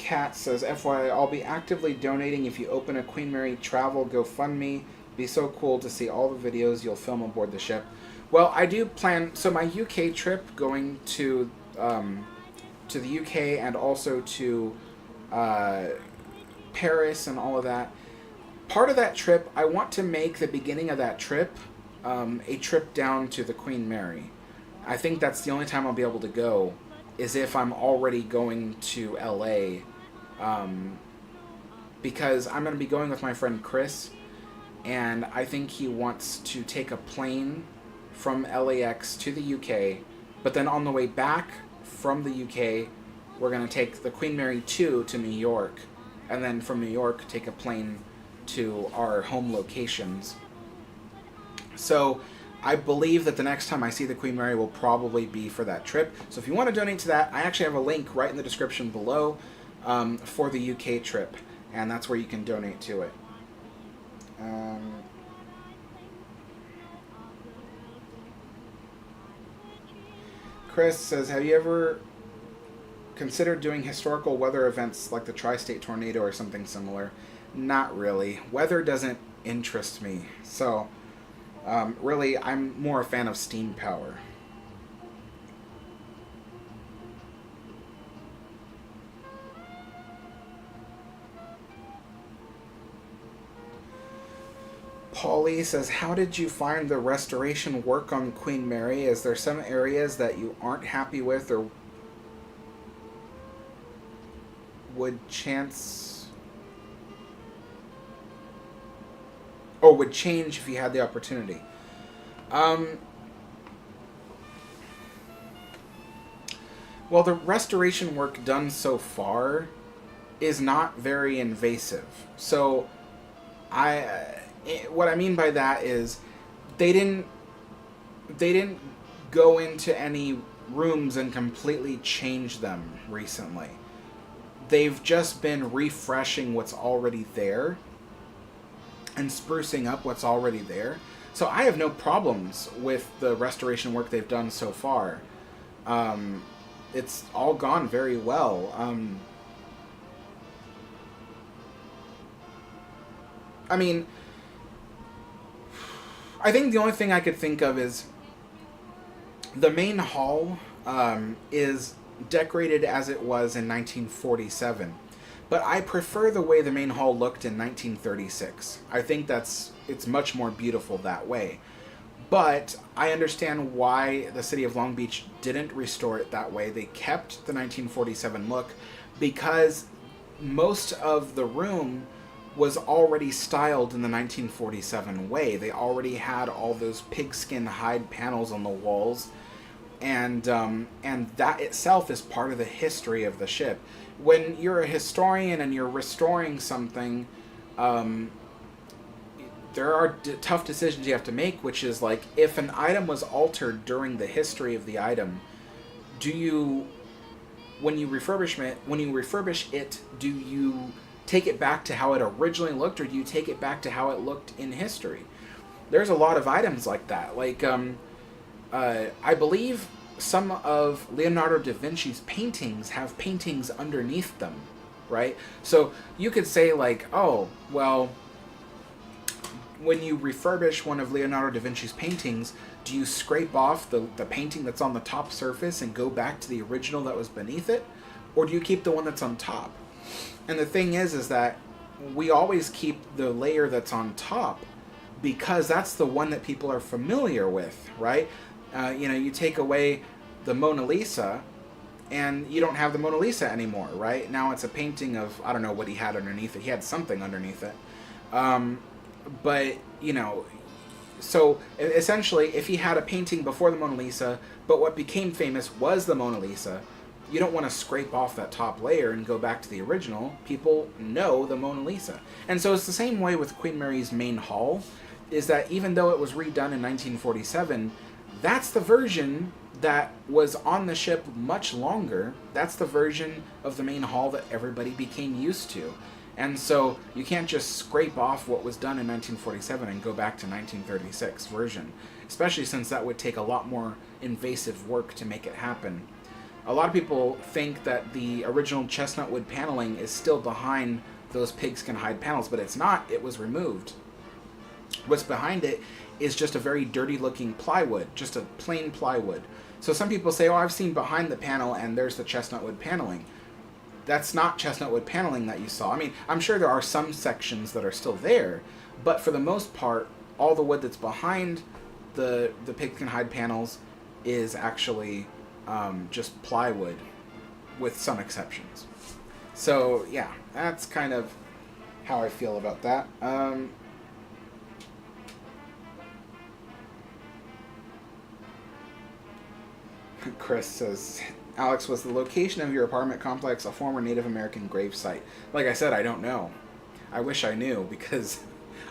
Kat says, FYI, I'll be actively donating if you open a Queen Mary travel GoFundMe. Be so cool to see all the videos you'll film aboard the ship. Well, I do plan, so my UK trip going to the UK and also to Paris and all of that. Part of that trip, I want to make the beginning of that trip a trip down to the Queen Mary. I think that's the only time I'll be able to go, is if I'm already going to LA, because I'm going to be going with my friend Chris, and I think he wants to take a plane from LAX to the UK, but then on the way back from the UK, we're going to take the Queen Mary 2 to New York, and then from New York take a plane to our home locations. So I believe that the next time I see the Queen Mary will probably be for that trip. So if you want to donate to that, I actually have a link right in the description below for the UK trip, and that's where you can donate to it. Chris says, have you ever considered doing historical weather events like the Tri-State Tornado or something similar? Not really. Weather doesn't interest me. So, really, I'm more a fan of steam power. Polly says, how did you find the restoration work on Queen Mary? Is there some areas that you aren't happy with or would change if you had the opportunity? Well, the restoration work done so far is not very invasive. So, what I mean by that is they didn't go into any rooms and completely change them recently. They've just been refreshing what's already there and sprucing up what's already there. So I have no problems with the restoration work they've done so far. It's all gone very well. I mean, I think the only thing I could think of is the main hall is decorated as it was in 1947. But I prefer the way the main hall looked in 1936. I think it's much more beautiful that way. But I understand why the city of Long Beach didn't restore it that way. They kept the 1947 look because most of the room was already styled in the 1947 way. They already had all those pigskin hide panels on the walls, and that itself is part of the history of the ship. When you're a historian and you're restoring something, there are tough decisions you have to make, which is like, if an item was altered during the history of the item, when you refurbish it, do you take it back to how it originally looked, or do you take it back to how it looked in history? There's a lot of items like that. Like, I believe some of Leonardo da Vinci's paintings have paintings underneath them, right? So you could say like, oh, well, when you refurbish one of Leonardo da Vinci's paintings, do you scrape off the painting that's on the top surface and go back to the original that was beneath it? Or do you keep the one that's on top? And the thing is that we always keep the layer that's on top because that's the one that people are familiar with, right? You take away the Mona Lisa and you don't have the Mona Lisa anymore, right? Now it's a painting of, I don't know what he had underneath it. He had something underneath it. But, so essentially if he had a painting before the Mona Lisa, but what became famous was the Mona Lisa, you don't want to scrape off that top layer and go back to the original. People know the Mona Lisa. And so it's the same way with Queen Mary's main hall, is that even though it was redone in 1947, that's the version that was on the ship much longer. That's the version of the main hall that everybody became used to. And so you can't just scrape off what was done in 1947 and go back to 1936 version, especially since that would take a lot more invasive work to make it happen. A lot of people think that the original chestnut wood paneling is still behind those pigskin hide panels, but it's not. It was removed. What's behind it is just a very dirty looking plywood, just a plain plywood. So some people say, oh, I've seen behind the panel and there's the chestnut wood paneling. That's not chestnut wood paneling that you saw. I mean, I'm sure there are some sections that are still there, but for the most part, all the wood that's behind the pigskin hide panels is actually just plywood, with some exceptions. So yeah, that's kind of how I feel about that. Chris says, Alex, was the location of your apartment complex a former Native American grave site? Like I said, I don't know. I wish I knew, because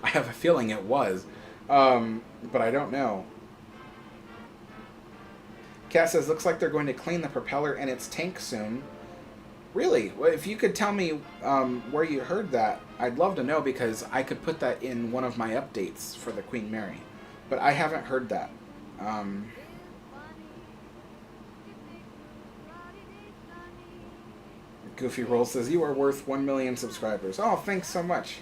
I have a feeling it was. But I don't know. Kat says, looks like they're going to clean the propeller and its tank soon. Really? Well, if you could tell me where you heard that, I'd love to know, because I could put that in one of my updates for the Queen Mary. But I haven't heard that. Goofy Roll says, you are worth 1 million subscribers. Oh, thanks so much.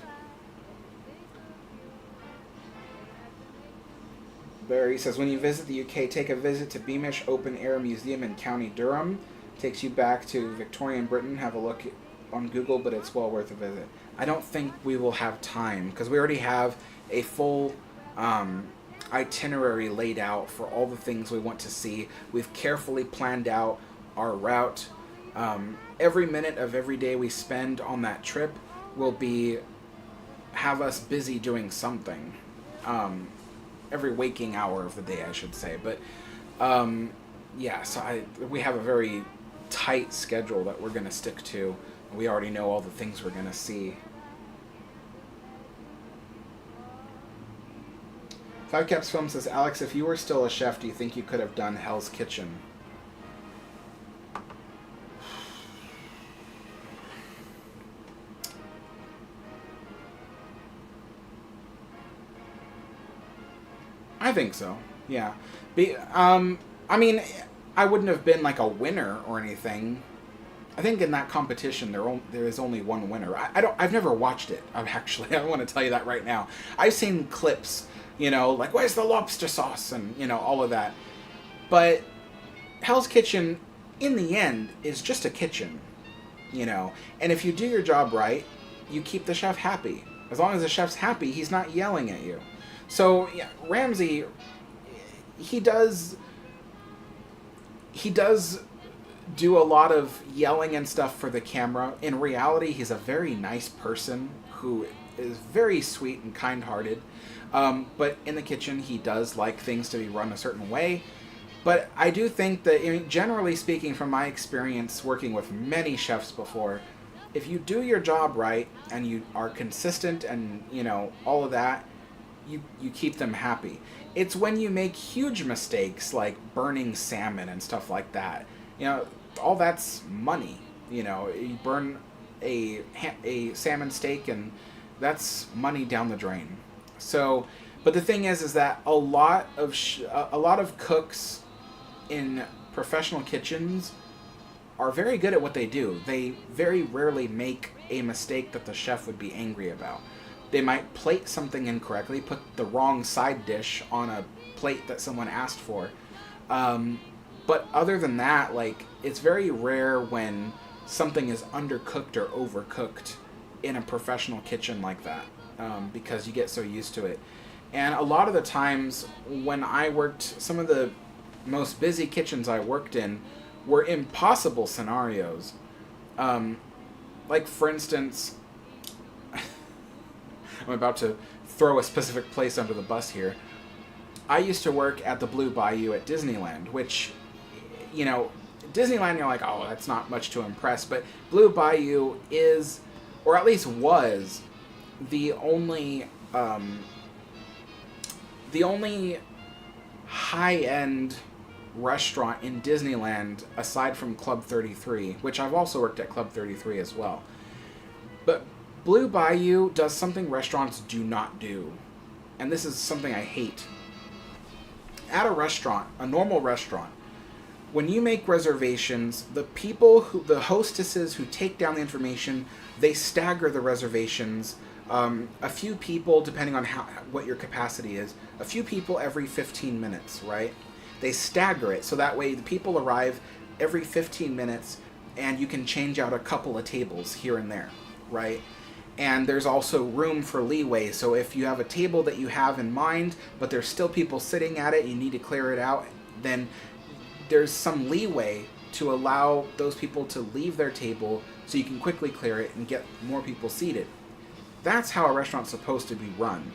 Barry says, when you visit the UK, take a visit to Beamish Open Air Museum in County Durham. Takes you back to Victorian Britain. Have a look on Google, but it's well worth a visit. I don't think we will have time, because we already have a full itinerary laid out for all the things we want to see. We've carefully planned out our route. Every minute of every day we spend on that trip will have us busy doing something. Every waking hour of the day, I should say. But yeah, so we have a very tight schedule that we're going to stick to. We already know all the things we're going to see. Five Caps Film says, Alex, if you were still a chef, do you think you could have done Hell's Kitchen? I think so, yeah. I mean, I wouldn't have been like a winner or anything. I think in that competition there is only one winner. I've never watched it. I want to tell you that right now. I've seen clips, like, where's the lobster sauce, and all of that. But Hell's Kitchen, in the end, is just a kitchen, And if you do your job right, you keep the chef happy. As long as the chef's happy, he's not yelling at you. So yeah, Ramsay, he does do a lot of yelling and stuff for the camera. In reality, he's a very nice person who is very sweet and kind-hearted. But in the kitchen, he does like things to be run a certain way. But I do think that, generally speaking, from my experience working with many chefs before, if you do your job right and you are consistent and, all of that, you keep them happy. It's when you make huge mistakes like burning salmon and stuff like that. All that's money. You burn a salmon steak and that's money down the drain. So, but the thing is that a lot of cooks in professional kitchens are very good at what they do. They very rarely make a mistake that the chef would be angry about. They might plate something incorrectly, put the wrong side dish on a plate that someone asked for. But other than that, it's very rare when something is undercooked or overcooked in a professional kitchen like that, because you get so used to it. And a lot of the times when I worked, some of the most busy kitchens I worked in were impossible scenarios. Like, for instance, I'm about to throw a specific place under the bus here. I used to work at the Blue Bayou at Disneyland, which, Disneyland, you're like, oh, that's not much to impress. But Blue Bayou is, or at least was, the only high-end restaurant in Disneyland aside from Club 33, which I've also worked at Club 33 as well. But Blue Bayou does something restaurants do not do, and this is something I hate. At a restaurant, a normal restaurant, when you make reservations, the hostesses who take down the information, they stagger the reservations. A few people, depending on what your capacity is, a few people every 15 minutes, right? They stagger it, so that way the people arrive every 15 minutes, and you can change out a couple of tables here and there, right? And there's also room for leeway, so if you have a table that you have in mind, but there's still people sitting at it, you need to clear it out, then there's some leeway to allow those people to leave their table so you can quickly clear it and get more people seated. That's how a restaurant's supposed to be run.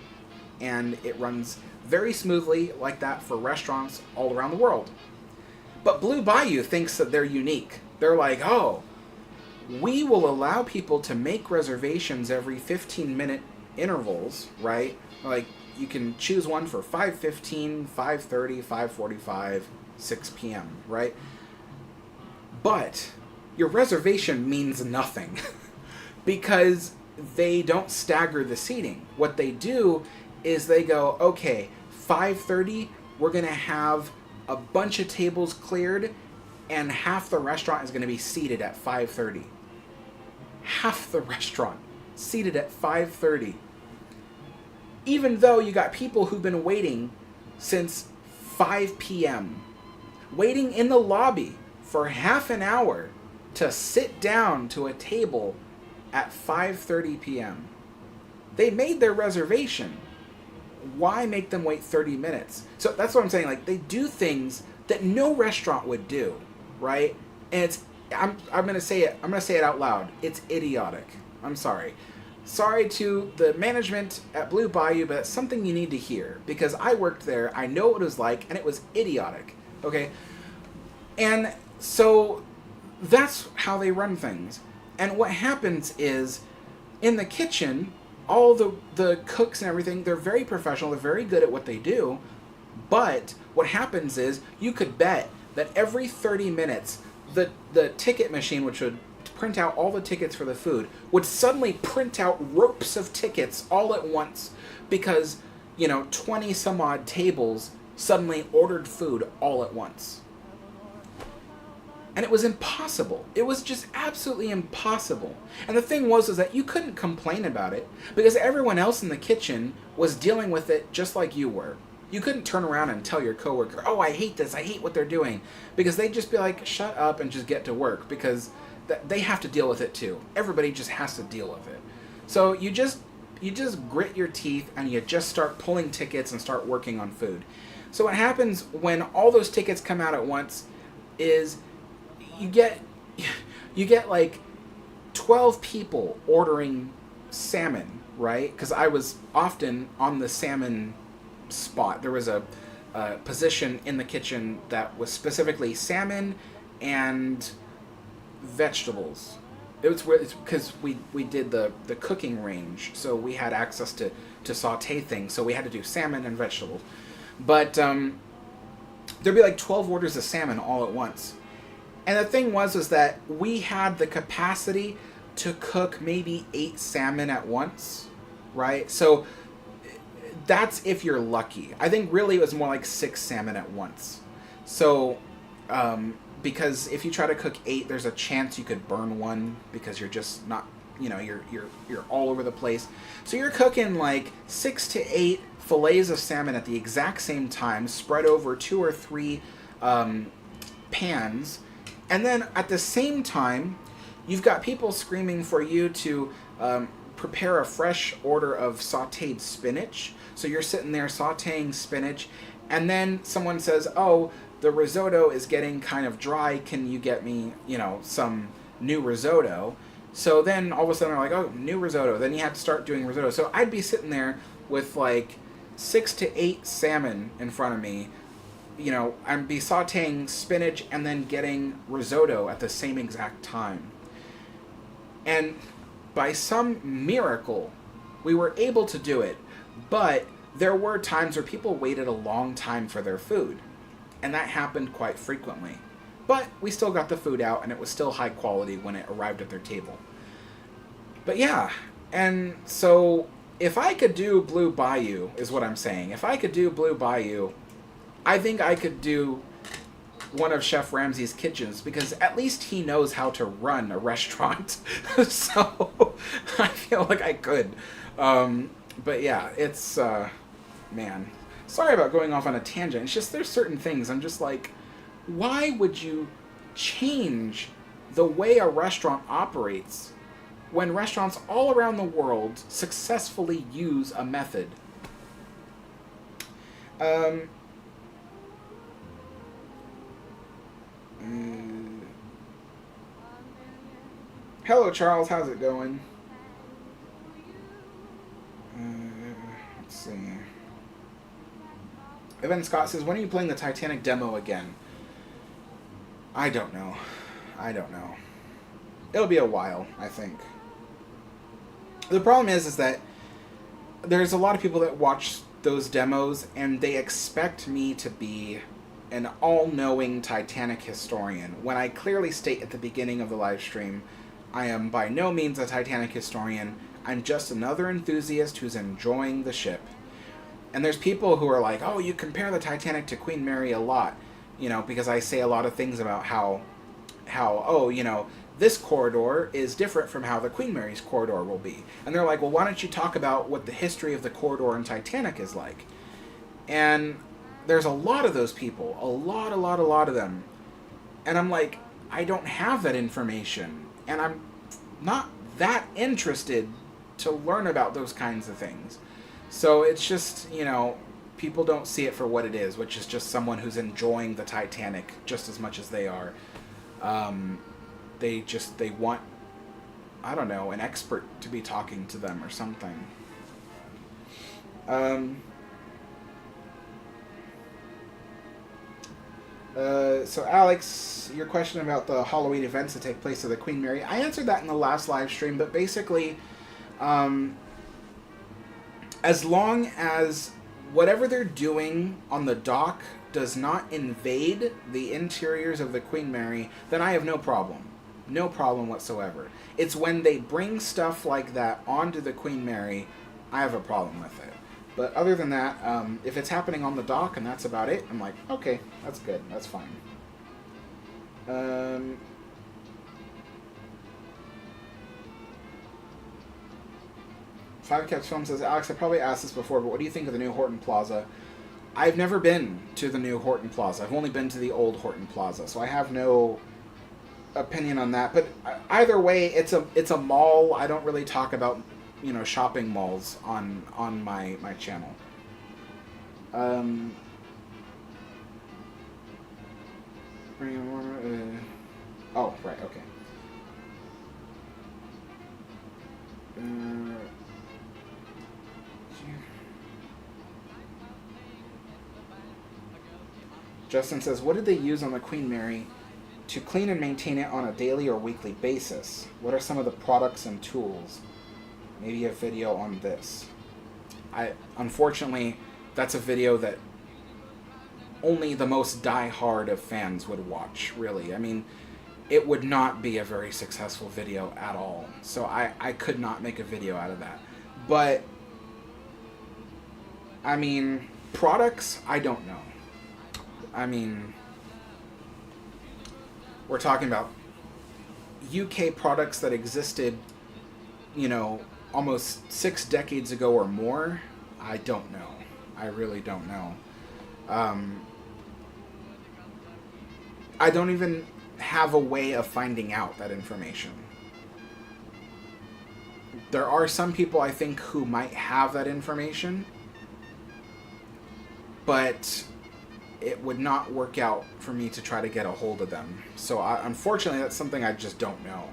And it runs very smoothly like that for restaurants all around the world. But Blue Bayou thinks that they're unique. They're like, oh, we will allow people to make reservations every 15-minute intervals, right? Like, you can choose one for 5:15, 5:30, 5:45, 6 p.m., right? But your reservation means nothing because they don't stagger the seating. What they do is they go, okay, 5:30, we're going to have a bunch of tables cleared and half the restaurant is going to be seated at 5:30. Half the restaurant seated at 5:30. Even though you got people who've been waiting since 5 p.m., waiting in the lobby for half an hour to sit down to a table at 5:30 p.m. They made their reservation. Why make them wait 30 minutes? So that's what I'm saying. Like, they do things that no restaurant would do, right? And I'm gonna say it. I'm gonna say it out loud. It's idiotic. I'm sorry. Sorry to the management at Blue Bayou, but it's something you need to hear because I worked there. I know what it was like, and it was idiotic. Okay, and so that's how they run things. And what happens is, in the kitchen, all the cooks and everything, they're very professional. They're very good at what they do. But what happens is, you could bet that every 30 minutes, the ticket machine, which would print out all the tickets for the food, would suddenly print out ropes of tickets all at once because, 20 some odd tables suddenly ordered food all at once. And it was impossible. It was just absolutely impossible. And the thing was is that you couldn't complain about it because everyone else in the kitchen was dealing with it just like you were. You couldn't turn around and tell your coworker, oh, I hate this, I hate what they're doing. Because they'd just be like, shut up and just get to work because they have to deal with it too. Everybody just has to deal with it. So you just grit your teeth and you just start pulling tickets and start working on food. So what happens when all those tickets come out at once is you get like 12 people ordering salmon, right? Because I was often on the salmon spot. There was a position in the kitchen that was specifically salmon and vegetables. It's because we did the cooking range, so we had access to saute things, so we had to do salmon and vegetables. But there'd be like 12 orders of salmon all at once. And the thing was that we had the capacity to cook maybe 8 salmon at once, right? So that's if you're lucky. I think really it was more like 6 salmon at once. So, because if you try to cook 8, there's a chance you could burn one because you're just not, you're all over the place. So you're cooking like 6 to 8 fillets of salmon at the exact same time, spread over 2 or 3 pans. And then at the same time, you've got people screaming for you to prepare a fresh order of sautéed spinach. So you're sitting there sautéing spinach, and then someone says, oh, the risotto is getting kind of dry. Can you get me, some new risotto? So then all of a sudden they're like, oh, new risotto. Then you have to start doing risotto. So I'd be sitting there with like 6 to 8 salmon in front of me. I'd be sautéing spinach and then getting risotto at the same exact time. And by some miracle, we were able to do it. But there were times where people waited a long time for their food. And that happened quite frequently. But we still got the food out, and it was still high quality when it arrived at their table. But yeah, and so if I could do Blue Bayou, is what I'm saying. If I could do Blue Bayou, I think I could do one of Chef Ramsay's kitchens, because at least he knows how to run a restaurant. So I feel like I could. But yeah, it's, man. Sorry about going off on a tangent. It's just there's certain things I'm just like, why would you change the way a restaurant operates when restaurants all around the world successfully use a method? Hello, Charles. How's it going? Let's see. Evan Scott says, when are you playing the Titanic demo again? I don't know. It'll be a while, I think. The problem is that there's a lot of people that watch those demos and they expect me to be an all-knowing Titanic historian, when I clearly state at the beginning of the live stream, I am by no means a Titanic historian. I'm just another enthusiast who's enjoying the ship. And there's people who are like, oh, you compare the Titanic to Queen Mary a lot, you know, because I say a lot of things about how oh, you know, this corridor is different from how the Queen Mary's corridor will be. And they're like, well, why don't you talk about what the history of the corridor in Titanic is like? And there's a lot of those people, a lot of them. And I'm like, I don't have that information. And I'm not that interested to learn about those kinds of things. So it's just, you know, people don't see it for what it is, which is just someone who's enjoying the Titanic just as much as they are. They want, I don't know, an expert to be talking to them or something. So Alex, your question about the Halloween events that take place at the Queen Mary, I answered that in the last live stream, but basically, as long as whatever they're doing on the dock does not invade the interiors of the Queen Mary, then I have no problem. No problem whatsoever. It's when they bring stuff like that onto the Queen Mary, I have a problem with it. But other than that, if it's happening on the dock and that's about it, I'm like, okay, that's good, that's fine. Five Cats Film says, Alex, I probably asked this before, but what do you think of the new Horton Plaza? I've never been to the new Horton Plaza. I've only been to the old Horton Plaza, so I have no opinion on that. But either way, it's a mall. I don't really talk about, you know, shopping malls on my channel. Oh, right, okay. Justin says, what did they use on the Queen Mary to clean and maintain it on a daily or weekly basis? What are some of the products and tools? Maybe a video on this. Unfortunately, that's a video that only the most die-hard of fans would watch, really. I mean, it would not be a very successful video at all. So I could not make a video out of that. But, I mean, products, I don't know. I mean, we're talking about UK products that existed, you know, almost 6 decades ago or more. I don't know. I really don't know. I don't even have a way of finding out that information. There are some people, I think, who might have that information, but it would not work out for me to try to get a hold of them. So, unfortunately, that's something I just don't know.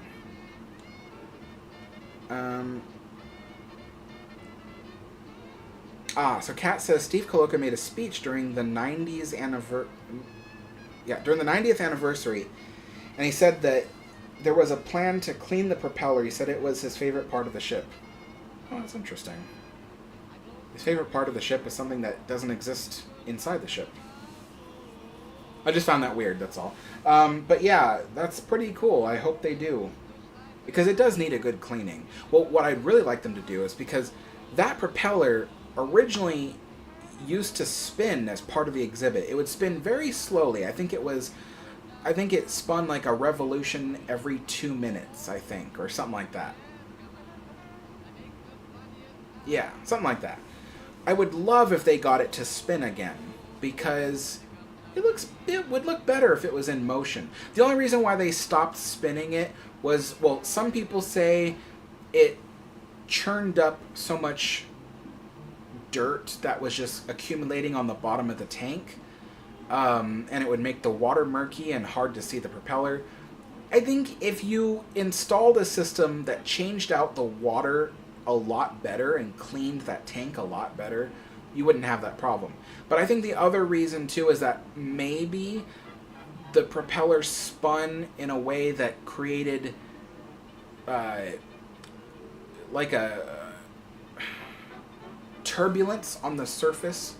So Kat says, Steve Coloca made a speech during the 90th anniversary, and he said that there was a plan to clean the propeller. He said it was his favorite part of the ship. Oh, that's interesting. His favorite part of the ship is something that doesn't exist inside the ship. I just found that weird, that's all. But yeah, that's pretty cool. I hope they do. Because it does need a good cleaning. Well, what I'd really like them to do is, because that propeller originally used to spin as part of the exhibit. It would spin very slowly. I think it spun like a revolution every 2 minutes, I think, or something like that. Yeah, something like that. I would love if they got it to spin again, because it would look better if it was in motion. The only reason why they stopped spinning it was, well, some people say it churned up so much dirt that was just accumulating on the bottom of the tank, and it would make the water murky and hard to see the propeller. I think if you installed a system that changed out the water a lot better and cleaned that tank a lot better, you wouldn't have that problem. But I think the other reason too is that maybe the propeller spun in a way that created like a turbulence on the surface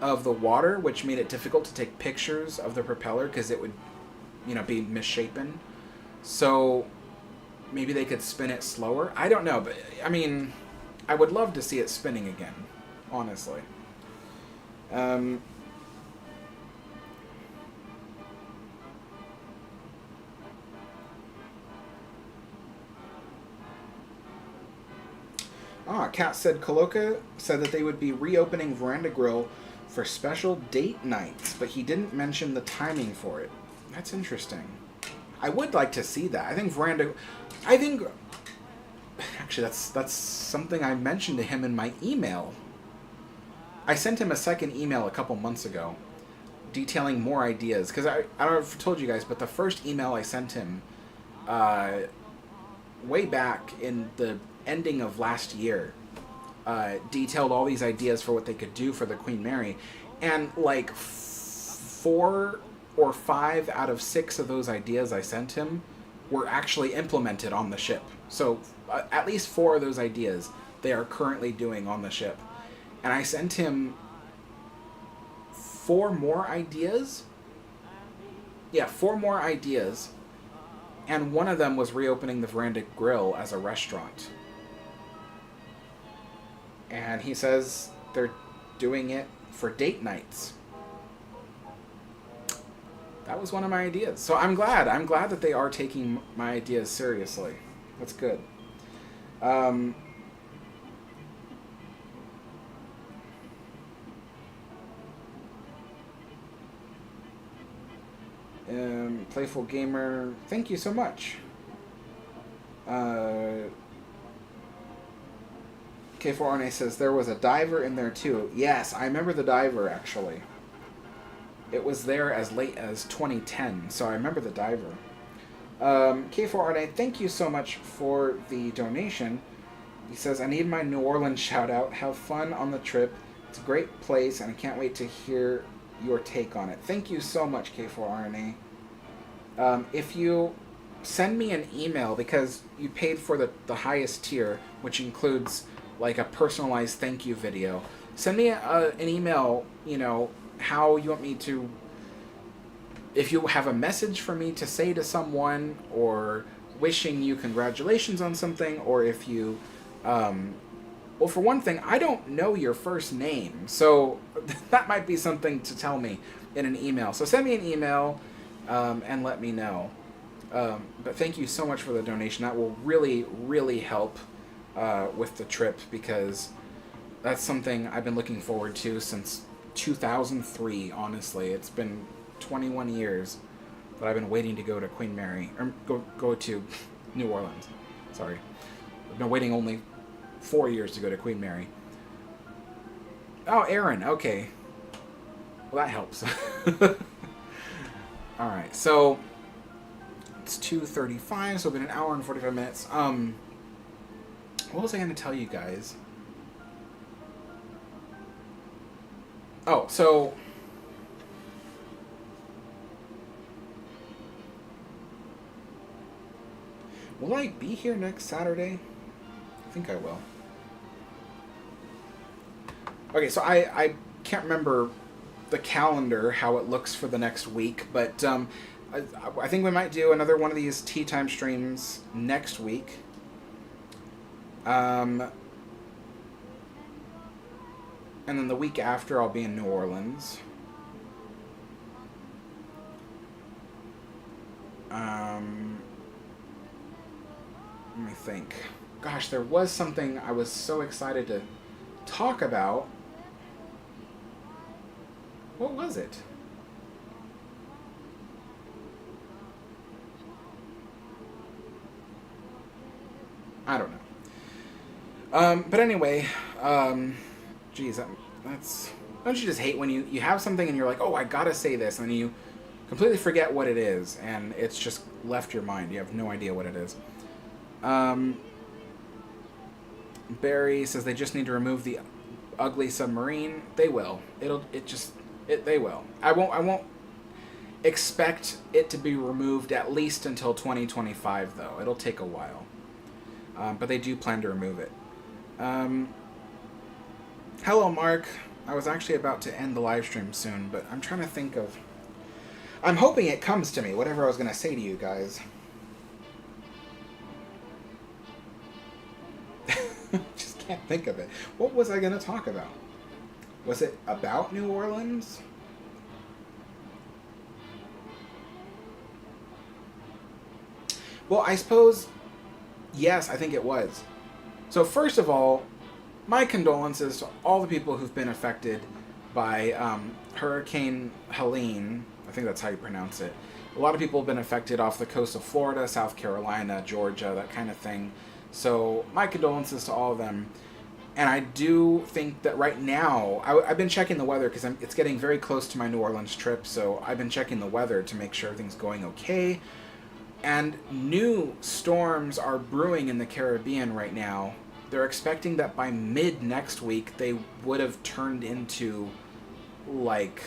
of the water, which made it difficult to take pictures of the propeller because it would, be misshapen. So maybe they could spin it slower. I don't know, but I mean, I would love to see it spinning again, honestly. Kat said Coloca said that they would be reopening Veranda Grill for special date nights, but he didn't mention the timing for it. That's interesting. I would like to see that. Actually, that's something I mentioned to him in my email. I sent him a second email a couple months ago detailing more ideas, because I don't know if I told you guys, but the first email I sent him way back in the ending of last year detailed all these ideas for what they could do for the Queen Mary, and like 4 or 5 out of 6 of those ideas I sent him were actually implemented on the ship. So at least 4 of those ideas they are currently doing on the ship. And I sent him 4 more ideas. Yeah, 4 more ideas. And one of them was reopening the Veranda Grill as a restaurant. And he says they're doing it for date nights. That was one of my ideas. So I'm glad that they are taking my ideas seriously. That's good. Playful Gamer, thank you so much. K4RNA says there was a diver in there too. Yes, I remember the diver actually. It was there as late as 2010, so I remember the diver. K4RNA, thank you so much for the donation. He says, I need my New Orleans shout out. Have fun on the trip. It's a great place, and I can't wait to hear your take on it. Thank you so much, K4RNA. If you send me an email, because you paid for the highest tier, which includes like a personalized thank you video, send me an email, how you want me to, if you have a message for me to say to someone, or wishing you congratulations on something, or if you, well, for one thing, I don't know your first name, so that might be something to tell me in an email. So send me an email and let me know. But thank you so much for the donation. That will really, really help with the trip, because that's something I've been looking forward to since 2003, honestly. It's been 21 years that I've been waiting to go to Queen Mary, or go to New Orleans. Sorry. I've been waiting only 4 years to go to Queen Mary. Oh, Aaron, okay. Well, that helps. Alright, so it's 2:35, so it's been an hour and 45 minutes. What was I going to tell you guys? Oh, so will I be here next Saturday? I think I will. Okay, so I can't remember the calendar, how it looks for the next week, but I think we might do another one of these tea time streams next week. And And then the week after, I'll be in New Orleans. Let me think. Gosh, there was something I was so excited to talk about. What was it? I don't know. But anyway, geez, that's... Don't you just hate when you have something and you're like, oh, I gotta say this, and then you completely forget what it is, and it's just left your mind. You have no idea what it is. Barry says they just need to remove the ugly submarine. They will. They will. I won't expect it to be removed at least until 2025, though. It'll take a while. But they do plan to remove it. Hello, Mark. I was actually about to end the live stream soon, but I'm trying to think of... I'm hoping it comes to me, whatever I was going to say to you guys. Just can't think of it. What was I going to talk about? Was it about New Orleans? Well, I suppose... Yes, I think it was. So first of all, my condolences to all the people who've been affected by Hurricane Helene. I think that's how you pronounce it. A lot of people have been affected off the coast of Florida, South Carolina, Georgia, that kind of thing. So my condolences to all of them. And I do think that right now, I've been checking the weather because it's getting very close to my New Orleans trip. So I've been checking the weather to make sure everything's going okay. And new storms are brewing in the Caribbean right now. They're expecting that by mid next week, they would have turned into, like,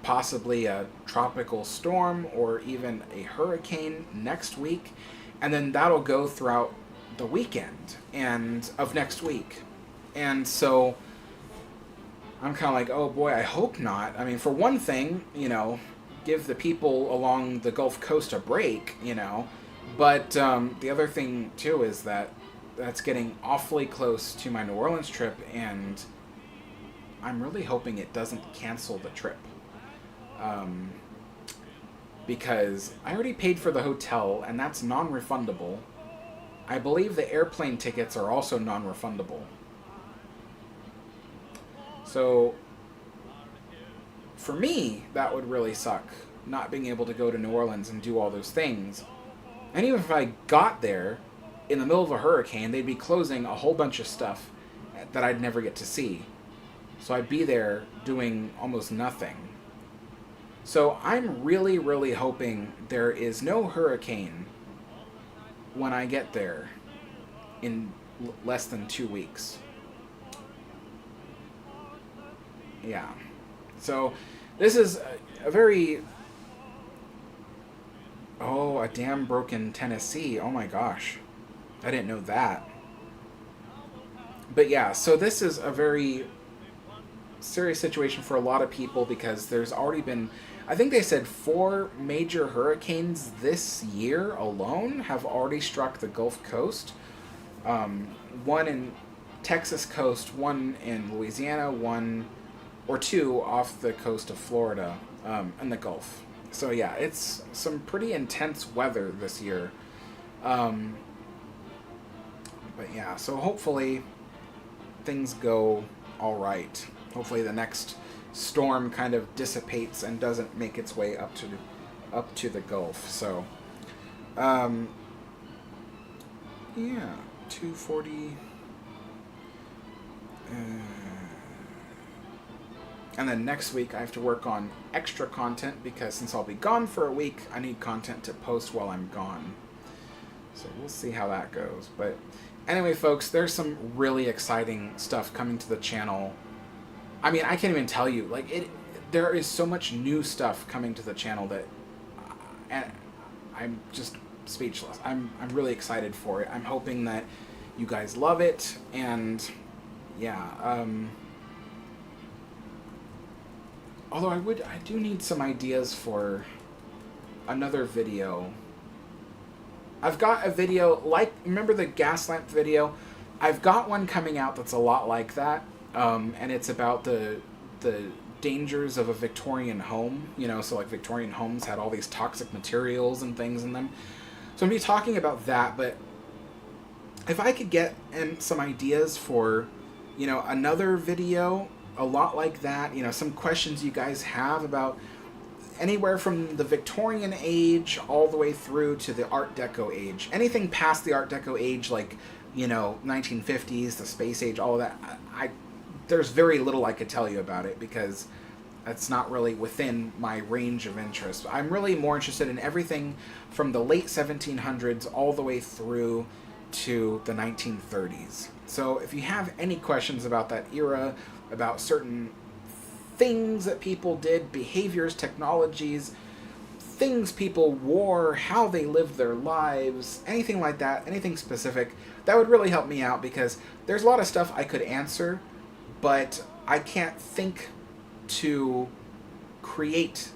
possibly a tropical storm or even a hurricane next week. And then that'll go throughout the weekend of next week. And so I'm kind of like, oh boy, I hope not. I mean, for one thing, give the people along the Gulf Coast a break, But the other thing, too, is that's getting awfully close to my New Orleans trip, and I'm really hoping it doesn't cancel the trip. Because I already paid for the hotel, and that's non-refundable. I believe the airplane tickets are also non-refundable. So... for me, that would really suck, not being able to go to New Orleans and do all those things. And even if I got there in the middle of a hurricane, they'd be closing a whole bunch of stuff that I'd never get to see. So I'd be there doing almost nothing. So I'm really, really hoping there is no hurricane when I get there in less than 2 weeks. Yeah. So, this is a very... Oh, a dam broke in Tennessee. Oh my gosh. I didn't know that. But yeah, so this is a very serious situation for a lot of people because there's already been... I think they said 4 major hurricanes this year alone have already struck the Gulf Coast. One in Texas coast, one in Louisiana, one... or 2 off the coast of Florida, and the Gulf. So yeah, it's some pretty intense weather this year. But yeah, so hopefully things go all right. Hopefully the next storm kind of dissipates and doesn't make its way up to the Gulf. So, yeah, 240. And then next week I have to work on extra content because since I'll be gone for a week, I need content to post while I'm gone. So we'll see how that goes. But anyway, folks, there's some really exciting stuff coming to the channel. I mean, I can't even tell you. There is so much new stuff coming to the channel that I'm just speechless. I'm really excited for it. I'm hoping that you guys love it. And yeah, although I do need some ideas for another video. I've got a video, remember the gas lamp video? I've got one coming out that's a lot like that, and it's about the dangers of a Victorian home. You know, so like Victorian homes had all these toxic materials and things in them. So I'm gonna be talking about that. But if I could get some ideas for, you know, another video a lot like that, you know, some questions you guys have about anywhere from the Victorian age all the way through to the Art Deco age. Anything past the Art Deco age, like, you know, 1950s, the space age, all of that, there's very little I could tell you about it because that's not really within my range of interest. I'm really more interested in everything from the late 1700s all the way through to the 1930s. So if you have any questions about that era, about certain things that people did, behaviors, technologies, things people wore, how they lived their lives, anything like that, anything specific, that would really help me out because there's a lot of stuff I could answer, but I can't think to create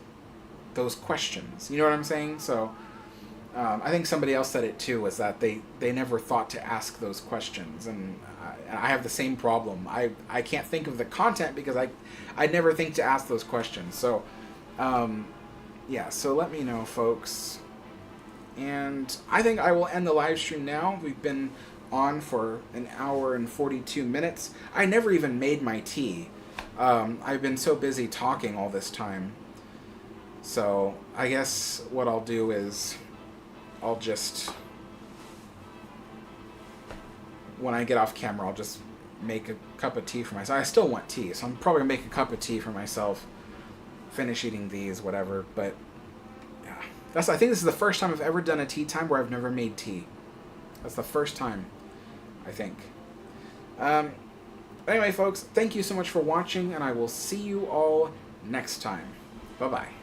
those questions. You know what I'm saying? So I think somebody else said it too, was that they never thought to ask those questions, and I have the same problem. I can't think of the content because I never think to ask those questions. So yeah, so let me know, folks. And I think I will end the live stream now. We've been on for an hour and 42 minutes. I never even made my tea. I've been so busy talking all this time. So I guess what I'll do is I'll just, when I get off camera, I'll just make a cup of tea for myself. I still want tea, so I'm probably going to make a cup of tea for myself, finish eating these, whatever. But yeah, I think this is the first time I've ever done a tea time where I've never made tea. That's the first time, I think. Anyway, folks, thank you so much for watching, and I will see you all next time. Bye-bye.